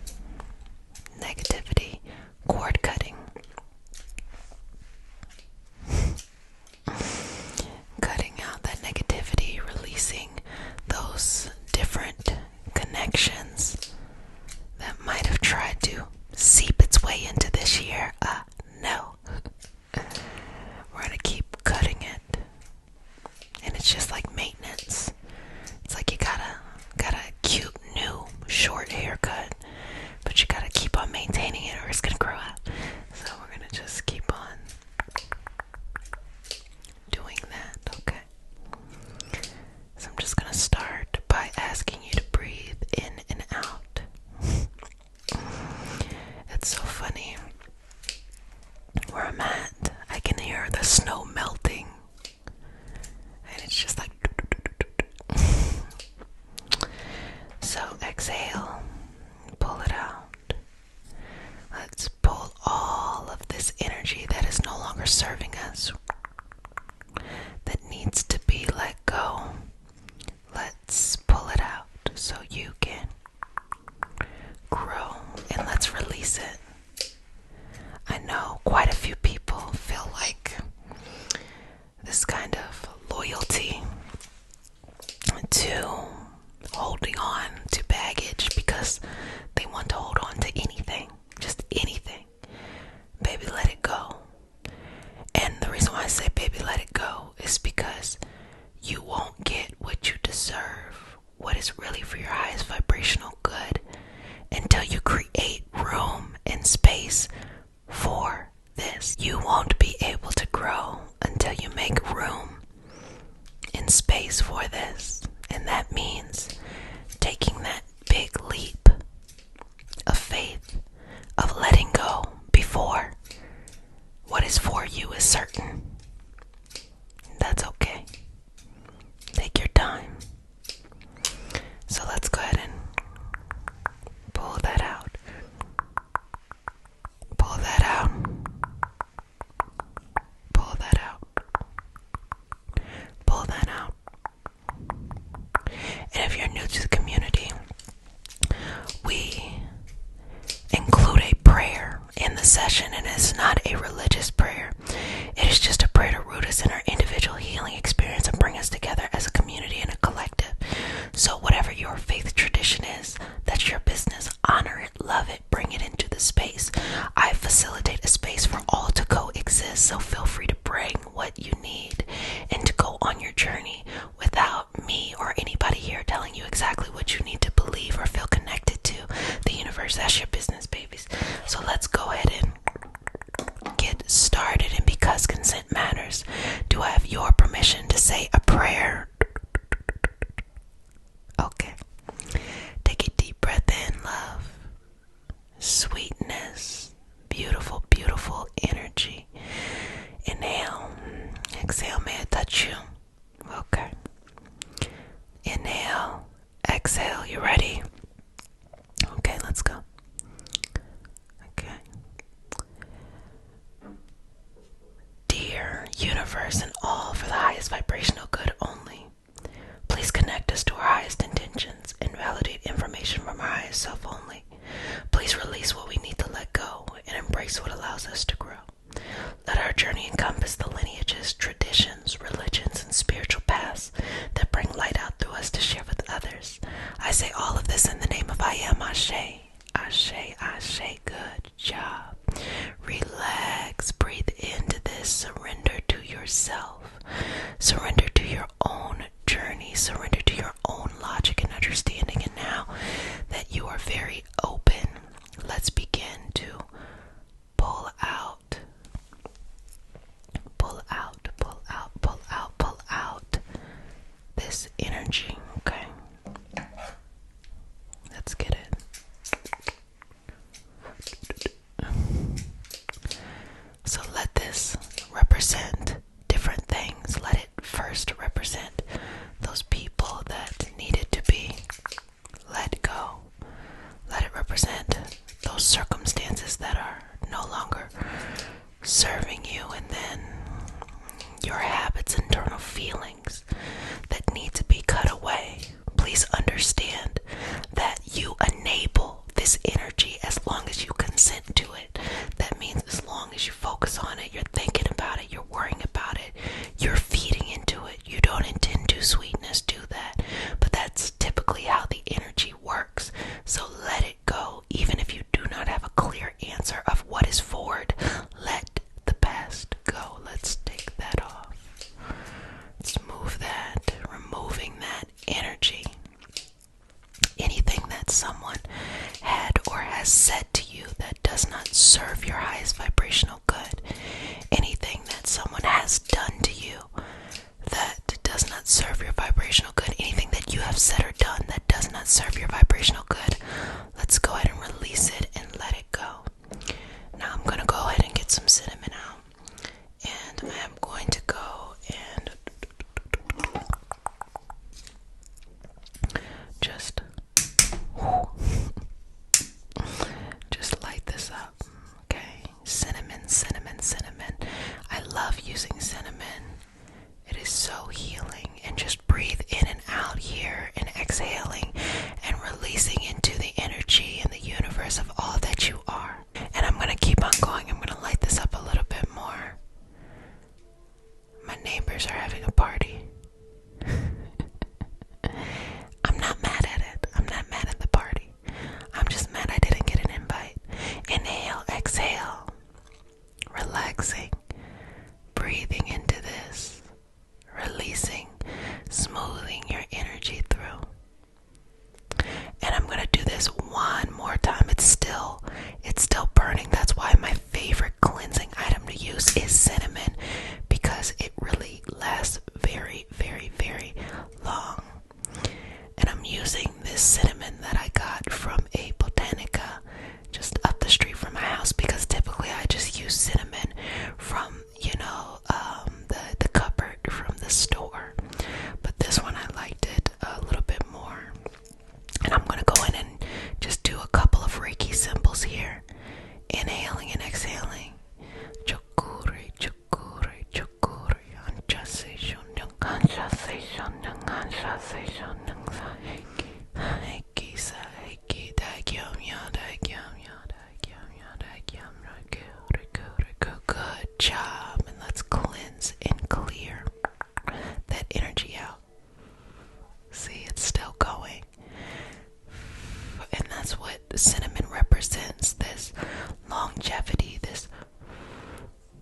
grow, and let's release it. I know quite a few people feel like this kind of loyalty to holding on to baggage because they want to hold on to anything, just anything. Baby, let it go. And the reason why I say baby, let it go is because you won't get what you deserve, what is really for your highest vibrational good, until you create room and space for this. You won't be able to grow until you make room and space for this. And that means taking that big leap of faith, of letting go before what is for you is certain. That's okay. Take your time. So let's go ahead and pull that out. Pull that out. Pull that out. Pull that out. And if you're new to the community, we include a prayer in the session, and it's not a religious prayer. It is just a prayer to root us in our individual healing experience and bring us together as a community and a collective. So whatever your faith tradition is, that's your business. Honor it, love it, bring it into the space. I facilitate a space for all to coexist, so feel free to bring what you need and to go on your journey without me or anybody here telling you exactly what you need to believe or feel connected to. The universe, that's your business, babies. So let's go ahead and get started. And because consent matters, do I have your permission to say a prayer? Okay. Take a deep breath in, love. Sweetness. Beautiful, beautiful energy. Inhale. Exhale. May I touch you? Okay. Inhale. Exhale. You ready? Okay, let's go. Okay. Dear universe and all for the highest vibrational good only, please connect us to our highest intentions and validate information from our highest self only. Please release what we need to let go and embrace what allows us to grow. Let our journey encompass the lineages, traditions, religions, and spiritual paths that bring light out through us to share with others. I say all of this in the name of I am Ashe. Ashe, Ashe, good job. Relax, breathe into this, surrender to yourself. Surrender to your own journey, surrender to your own logic and understanding. And now that you are very open, let's begin to pull out, pull out, pull out, pull out, pull out this energy, okay? Let's get it. So let this represent different things. Let it first represent those people that needed to be let go. Let it represent those circumstances that are no longer serving you, and then your habits, internal feelings that need to be cut away. Please understand that you enable this energy as long as you consent to it. That means as long as you focus on it, you're thinking about it, you're worrying about it, you're feeding into it. You don't intend to, sweetness, do that. But that's typically how the energy works. So let it go. Even if you do not have a clear answer of what is forward, let the past go. Let's take that off. Let's move that, removing that energy. Anything that someone had or has said to you that does not serve your highest vibrational good. Anything that someone has done to you that does not serve your vibrational good. Anything that you have said or done that does not serve your vibrational good. Let's go ahead and release it and let it go. Now I'm going to go ahead and get some cinnamon out. And I am going to go and just inhales here. Inhaling and exhaling. Chokure, chokure, chokure. Anchase shonyang, anchase shonyang, anchase shonyang. Saiki, saiki, dagyam ya, dagyam ya, dagyam ya, dagyam ya. Good job. And let's cleanse and clear that energy out. See, it's still going. And that's what cinnamon represents, this longevity, this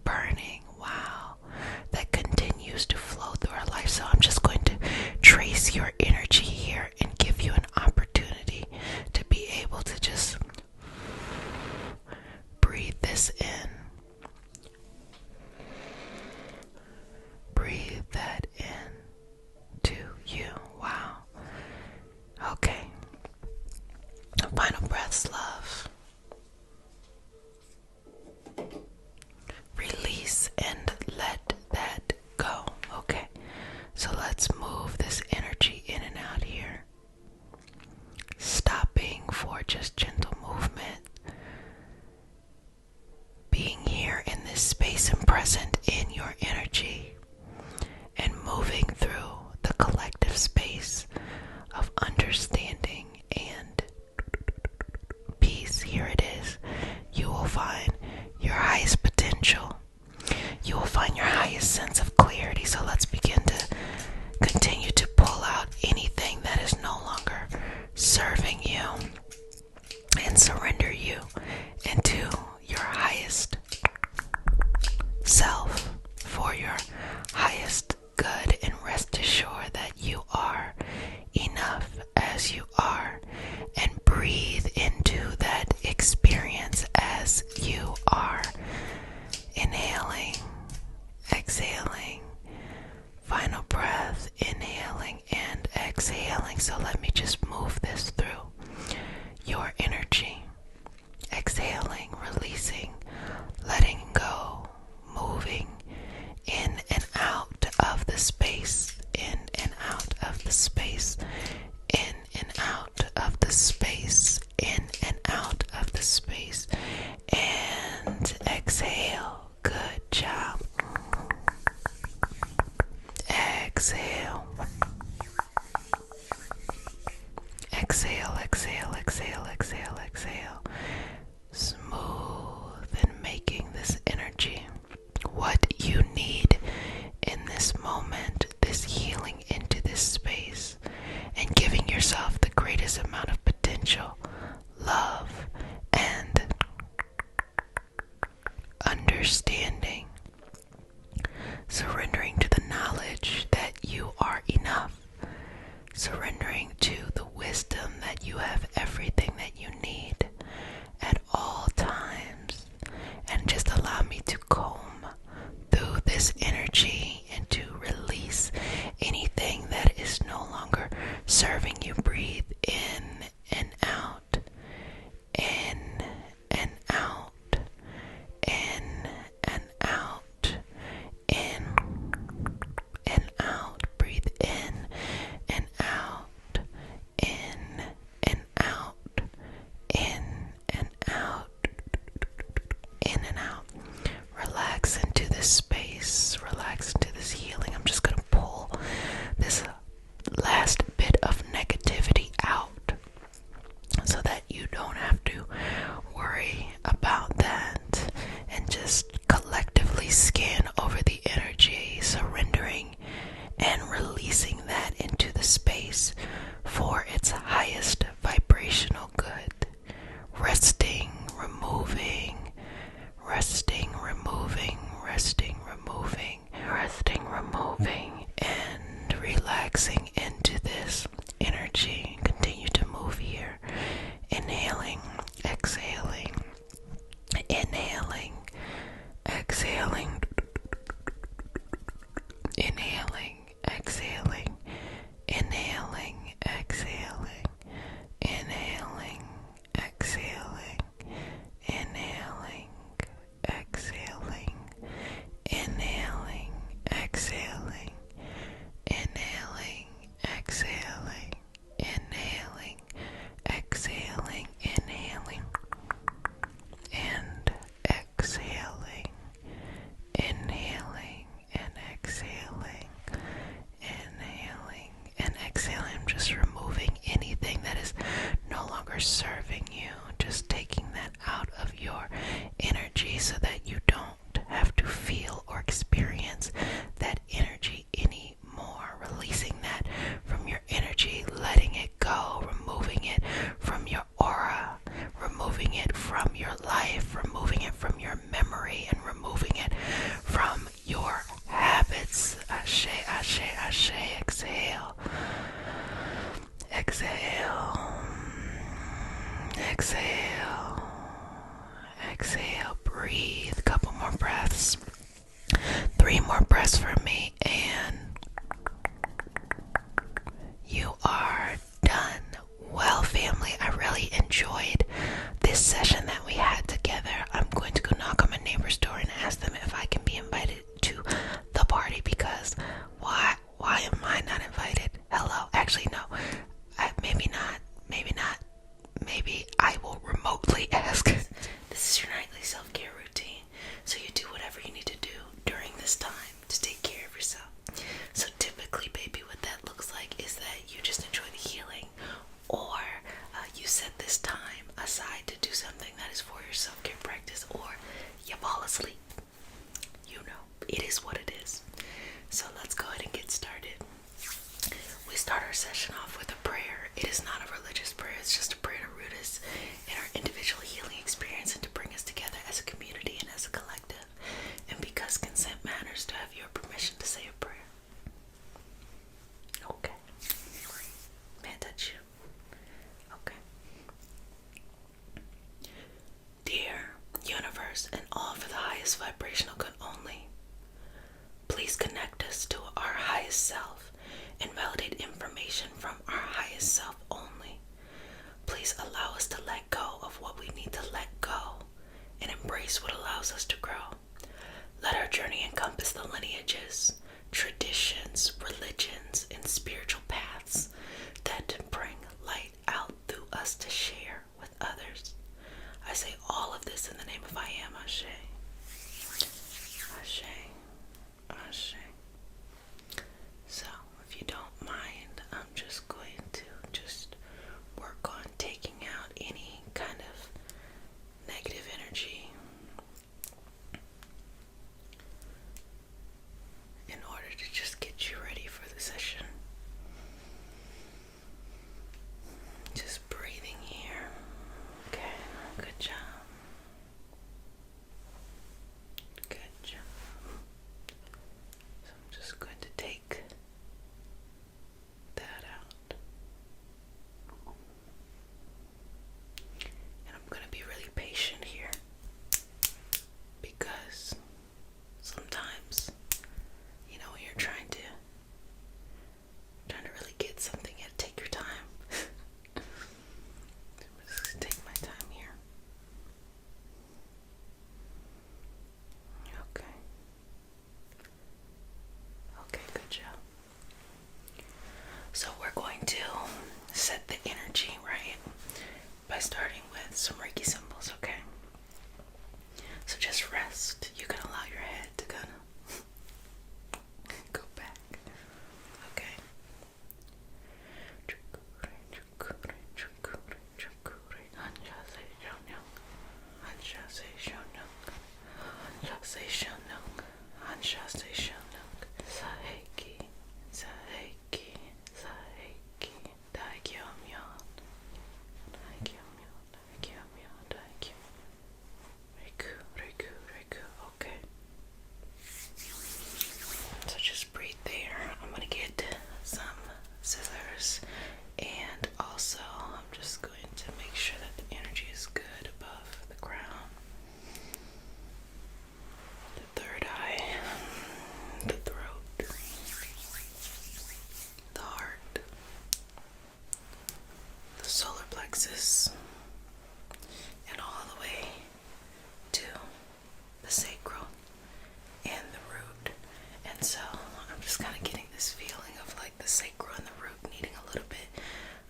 burning, wow, that continues to flow through our life. So I'm just going to trace your energy here and give you an opportunity to be able to just breathe this in. Breathe that in to you. Wow. Okay. Final breaths, love. Release and let that go. Okay. So let's move this energy in and out here. Stopping for just gentle movement. Being here in this space and present in your energy. And moving through the collective space of understanding and peace. Here it is. You will find your highest potential. You will find your highest sense of clarity. So let's begin to continue to pull out anything that is no longer serving you and surrender you into your highest self for your highest good, and rest assured that you are enough as you are, and breathe into that experience as you are. Inhaling, exhaling, final breath, inhaling and exhaling. So let me just move this through your energy. Exhaling, releasing, letting go, moving in and out of the space, in and out of the space, in and out of the space, in and out of the space, and exhale. Good job. Exhale. Exhale, exhale, exhale, exhale, exhale. Smooth and making this energy what you need in this moment, this healing into this space, and giving yourself the greatest amount of potential, love, and understanding. Surrendering to the knowledge that you are enough. Surrendering to the wisdom that you have everything that you need at all times. And just allow me to comb through this energy and to release anything that is no longer serving you. Breathe in and out, in and out, in and out, in and out. Breathe in and out, in and out, in and out, in and out. Relax into this space, relax into this healing. I'm just going to pull this last bit of negativity out so that you don't have to worry about that, and just collectively scan over the energy, surrendering and releasing that into the space for its highest vibrational good. Resting, removing, resting, removing, resting, removing, resting, removing, and relaxing into this energy. Continue to move here. Inhaling, exhaling, inhaling, serving you, just taking that out of your energy so that you don't have to feel or experience that energy anymore. Releasing that from your energy, letting it go, removing it from your aura, removing it from your life, removing it from your memory, and removing it from your habits. Ashe, ashe, ashe. Exhale. Exhale. Exhale. Exhale. Breathe. A couple more breaths. 3 more breaths for me, and you are done. Well, family, I really enjoyed this session that we had together. I'm going to go knock on my neighbor's door and ask them if I can be invited to the party, because why am I not invited? Hello? Actually, no. Maybe not. Maybe I will remotely ask. This is your nightly self-care routine, so you do whatever you need to do during this time to take care of yourself. So typically, baby, what that looks like is that you just enjoy the healing, or you set this time aside to do something that is for your self-care practice, or you fall asleep. You know, it is what it is. So let's go ahead and get started. We start our session off with a prayer. It is not a religious prayer, it's just a prayer to root us in our individual healing experience and to bring us together as a community and as a collective. And because consent matters, to have your permission to say a prayer. Okay. May I touch you? Okay. Dear universe and all for the highest vibrational good only, please connect us to our highest self and validate information from our highest self only. Please allow us to let go of what we need to let go and embrace what allows us to grow. Let our journey encompass the lineages, traditions, religions, and spiritual paths that bring light out through us to share with others. I say all of this in the name of I am. Ashe. Ashe. Ashe. So, if you don't mind, I'm just going to work on taking out any kind of negative energy in order to just get you ready for the session. Just breathing here. Okay, good job. Good job. So I'm just going to take that out. And I'm going to be really patient here, because sometimes, when you're trying to really get something, you have to take your time. I'm just going to take my time here. Okay. Okay, good job. So we're going to set the energy, right, by starting with some Reiki symbols, okay? So just rest. You can allow your head to kind of go back, okay? Saiki, Saiki, Saiki, Daikyo-myon, Daikyo-myon, Daikyo-myon, Daikyo. Reiku, Reiku, Reiku, okay. So just breathe there. I'm gonna get some scissors, and also I'm just going to make sure that the energy is good above the crown, the third eye, the throat, the heart, the solar plexus, and all the way to the sacral and the root. And so I'm just kind of getting this feeling of like the sacral and the root needing a little bit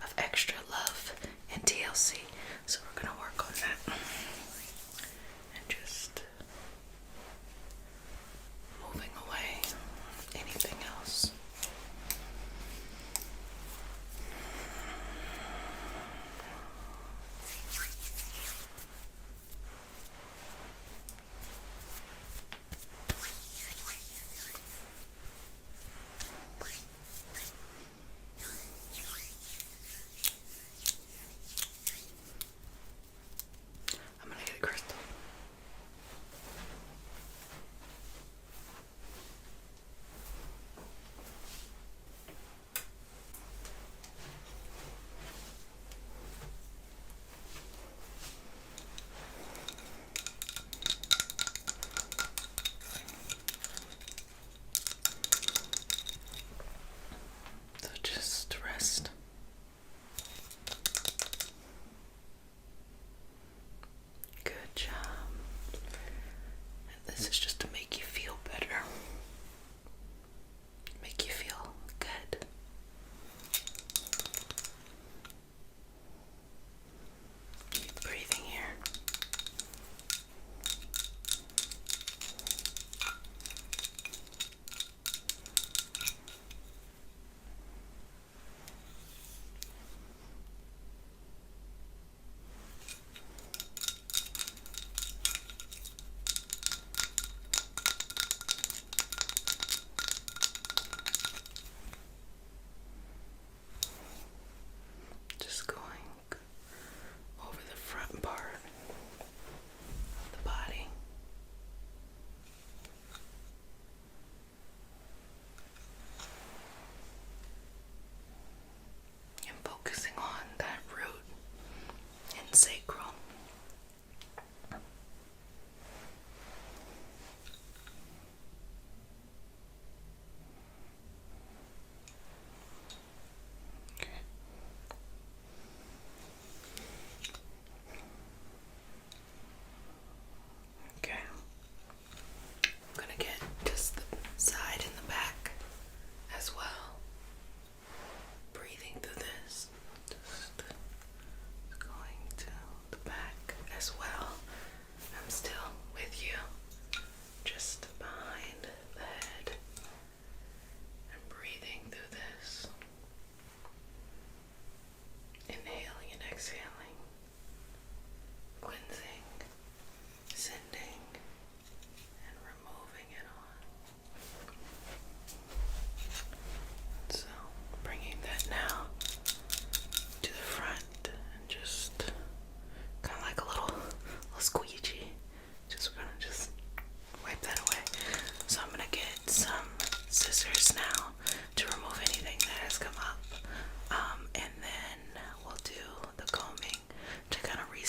of extra love and TLC. So we're going to work on that. And just moving away anything else.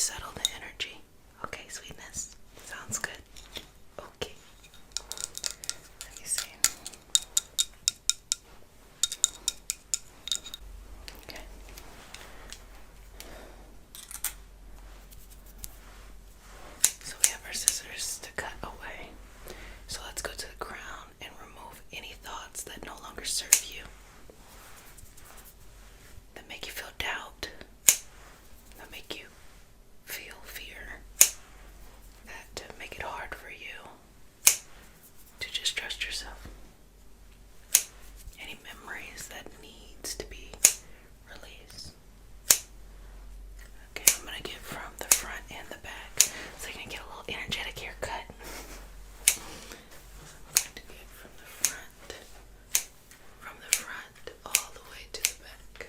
resettle the energy. Okay, sweetness. Sounds good. Okay. Let me see. Okay. So we have our scissors to cut away. So let's go to the crown and remove any thoughts that no longer serve you, that make you feel doubt, that make you feel fear, that make it hard for you to just trust yourself. Any memories that needs to be released. Okay, I'm gonna get from the front and the back so you can get a little energetic haircut. So I'm going to get from the front all the way to the back.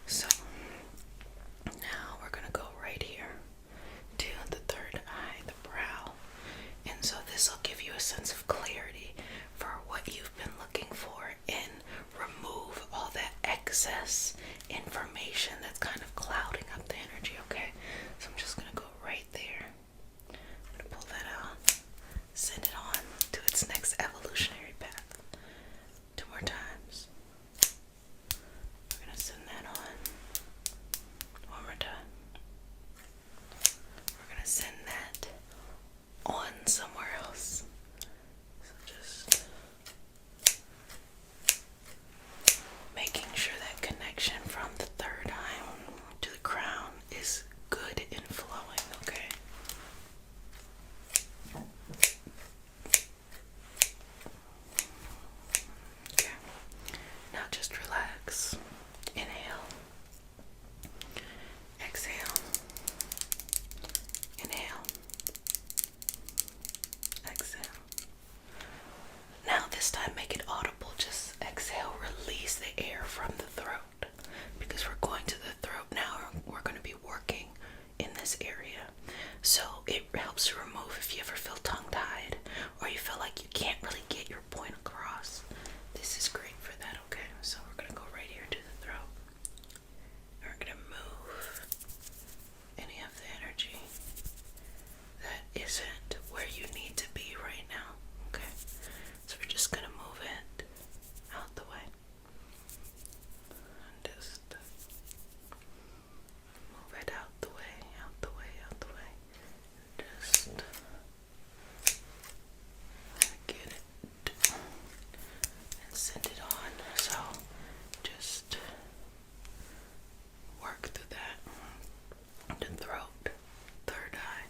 So now we're gonna go right here to the third eye, the brow. And so this will give you a sense of clarity for what you've been looking for and remove all that excess information that's kind of clouding up the energy, okay? So I'm just gonna go right there. I'm gonna pull that out, send it on to its next evolutionary path. 2 more times. We're gonna send that on. 1 more time. We're gonna send that on somewhere else. So just making sure that connection from the third eye to the crown is good and flowing, okay? Okay. Now just relax. Inhale. Exhale. Inhale. Exhale. Now this time make it audible. Just exhale, release the air from the throat. Because we're going to the throat now. We're going to be working in this area. So it helps to remove if you ever feel tongue-tied or you feel like you can't really get your point across. This is great for that, okay? So we're going to go right here to the throat. And we're going to move any of the energy that isn't where you need to be right now, okay? So we're just gonna move it out the way. And just move it out the way, out the way, out the way. Just get it and send it on. So just work through that. The throat, third eye,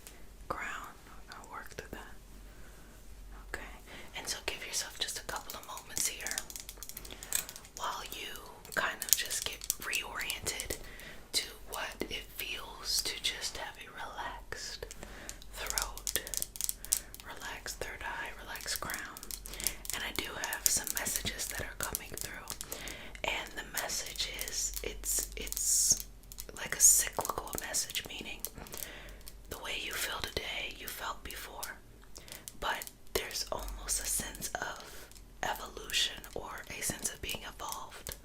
crown. I'll work through that. Okay. And so give yourself just a couple of moments here while you kind of just get reoriented to what it feels to just have a relaxed throat, relaxed third eye, relaxed crown. And I do have some messages that are coming through. And the message is, it's like a cyclical message, meaning the way you feel today, you felt before. But there's almost a sense of evolution or a sense of being evolved.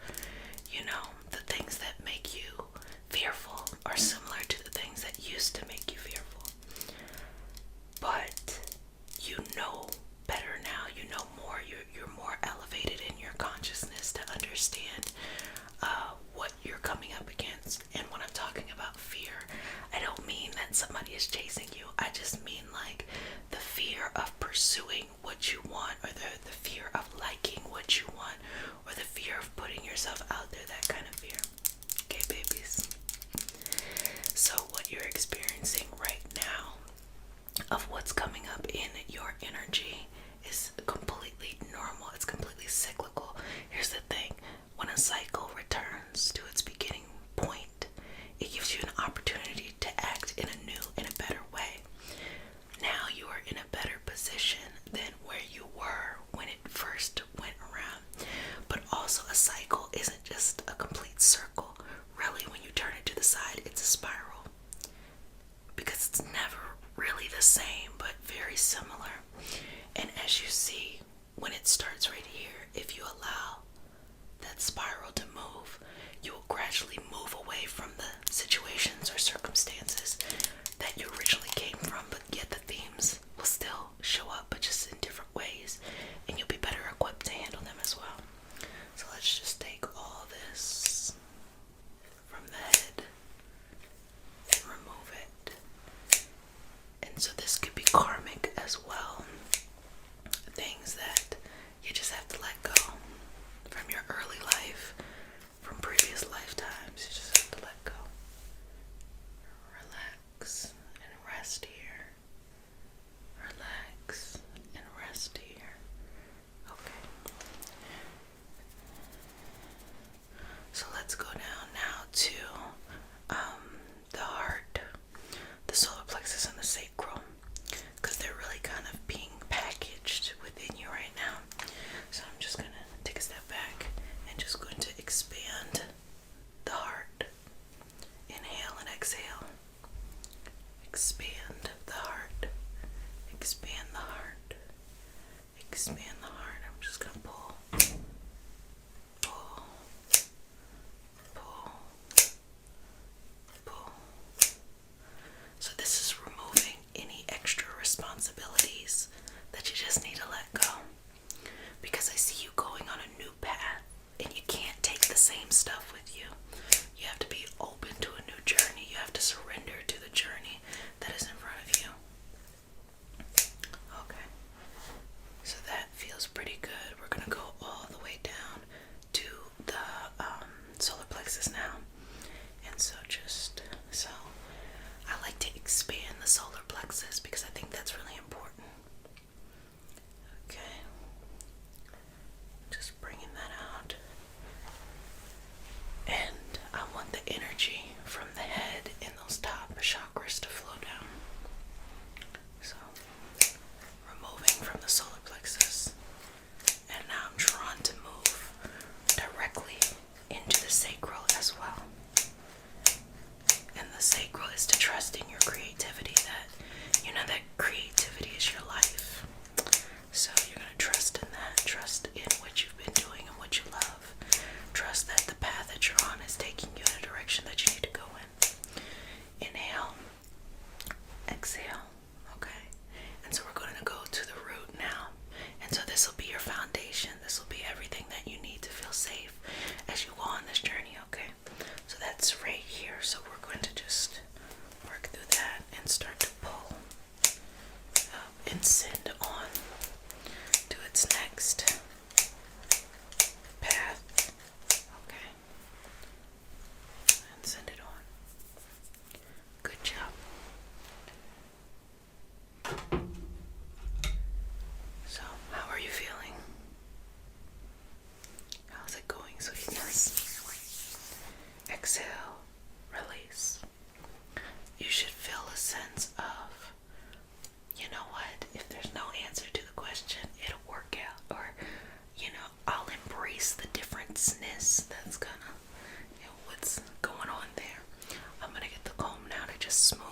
You know, the things that make you fearful are similar to the things that used to make you fearful. But you know better now, you know more, you're more elevated in your consciousness to understand what you're coming up against. And when I'm talking about fear, I don't mean that somebody is chasing you. I just mean like the fear of pursuing what you want, or the fear of liking what you want, or the fear of putting yourself out there, that kind of fear. Okay, babies? So what you're experiencing right now of what's coming up in your energy is completely normal. It's completely cyclical. Here's the thing. When a cycle returns to its beginning point, it gives you an opportunity to act in a new and a better way. Now you are in a better position than where you were when it first went around. But also a cycle isn't just a complete circle. Really, when you turn it to the side, it's a spiral. Because it's never really the same, but very similar. And as you see, when it starts right here, if you allow that spiral to move, you will gradually move away from the situations or circumstances that you originally came from, but yet the themes will still show up, but just in different ways, and you'll be better equipped to handle them as well. So let's just take all this from the head and remove it. And so this could be karmic as well. Things that you just have to let go from your early life, from previous lifetimes. You just have to let go. Relax and rest here. Relax and rest here. Okay. So let's go down now to the heart, the solar plexus, and the sacral, because they're really kind of being packaged within you right now. So I'm just going to take a step back and just going to expand the heart. Inhale and exhale. Expand the heart. Expand the heart. Expand the heart. I'm just going to pull. Pull. Pull. Pull. So this is removing any extra responsibilities that you just need to let go. Because I see you going on a new path, and you can't take the same stuff with you. You have to be open to a new journey. You have to surrender to the journey that is in front of you. Okay. So that feels pretty good. We're going to go all the way down to the solar plexus now. And so I like to expand the solar plexus because I think that's really important. Okay. Just bringing that out. And I want the energy from the head in those top chakras to flow down. So, removing from the solar plexus. And now I'm drawn to move directly into the sacral as well. And the sacral is to trust in your creativity, that you know that creativity is your life. So you're going to trust in that, trust in what you've been doing and what you love. Trust that the path that you're on is taking you in a direction that you need to go in. Inhale, exhale, okay? And so we're going to go to the root now. And so this will be your foundation. This will be everything that you need to feel safe as you go on this journey, okay? So that's right here. So we're going to just work through that and start to pull up and send on to its next path, okay? And send it on. Good job. So, how are you feeling? How's it going, sweetness? Exhale, release. You should feel a sense of, you know what, if there's no answer to the question, it'll work out. Or, you know, I'll embrace the differenceness that's gonna, you know, what's going on there. I'm gonna get the comb now to just smooth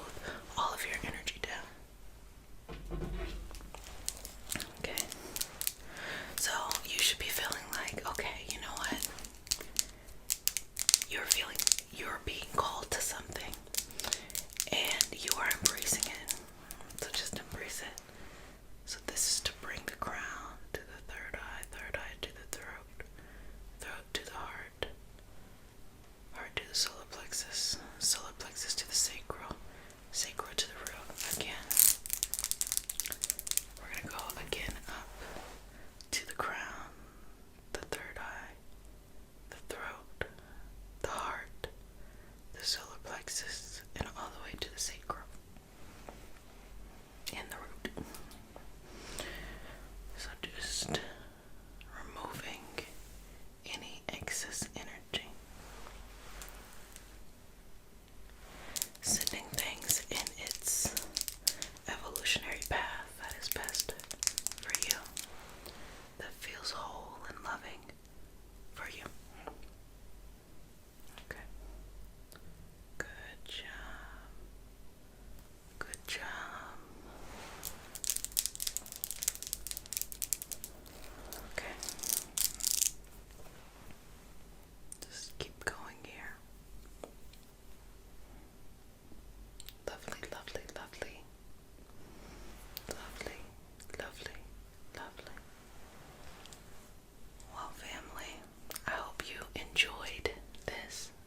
all of your energy down. Okay. So you should be feeling like, okay, you know what? You're being called to something, and you are embracing it. So just embrace it. So this is to bring the crown to the third eye to the throat to the heart,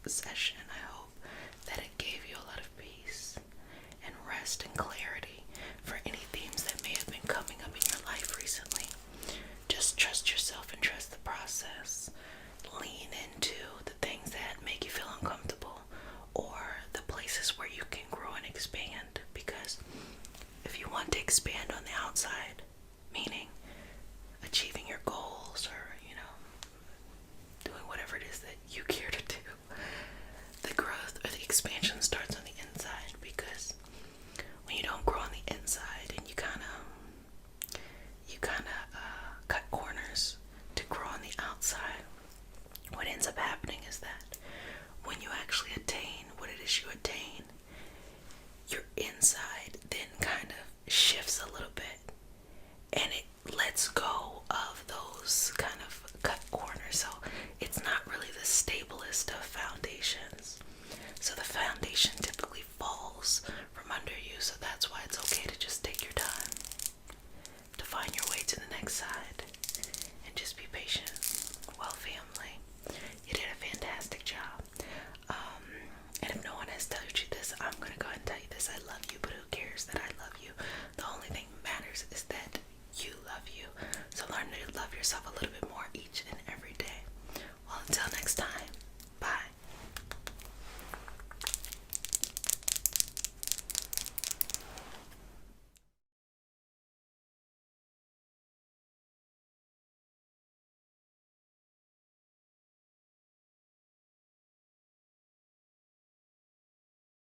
session. I hope that it gave you a lot of peace and rest and clarity for any themes that may have been coming up in your life recently. Just trust yourself and trust the process. Lean into the things that make you feel uncomfortable, or the places where you can grow and expand, because if you want to expand on the outside, meaning achieving your goals, or doing whatever it is that you care to do, the growth or the expansion starts on the inside. Because when you don't grow on the inside and you kind of cut corners to grow on the outside, what ends up happening is that when you actually attain what it is you attain, your inside then kind of shifts a little bit, and it lets go of those kind of cut corners. So it's not really the stablest of foundations. So the foundation typically falls from under you. So that's why it's okay to just take your time to find your way to the next side, and just be patient. Well, family, you did a fantastic job. And if no one has told you this, I'm going to go ahead and tell you this. I love you, but who cares that I love you? The only thing that matters is that you love you. So learn to love yourself a little bit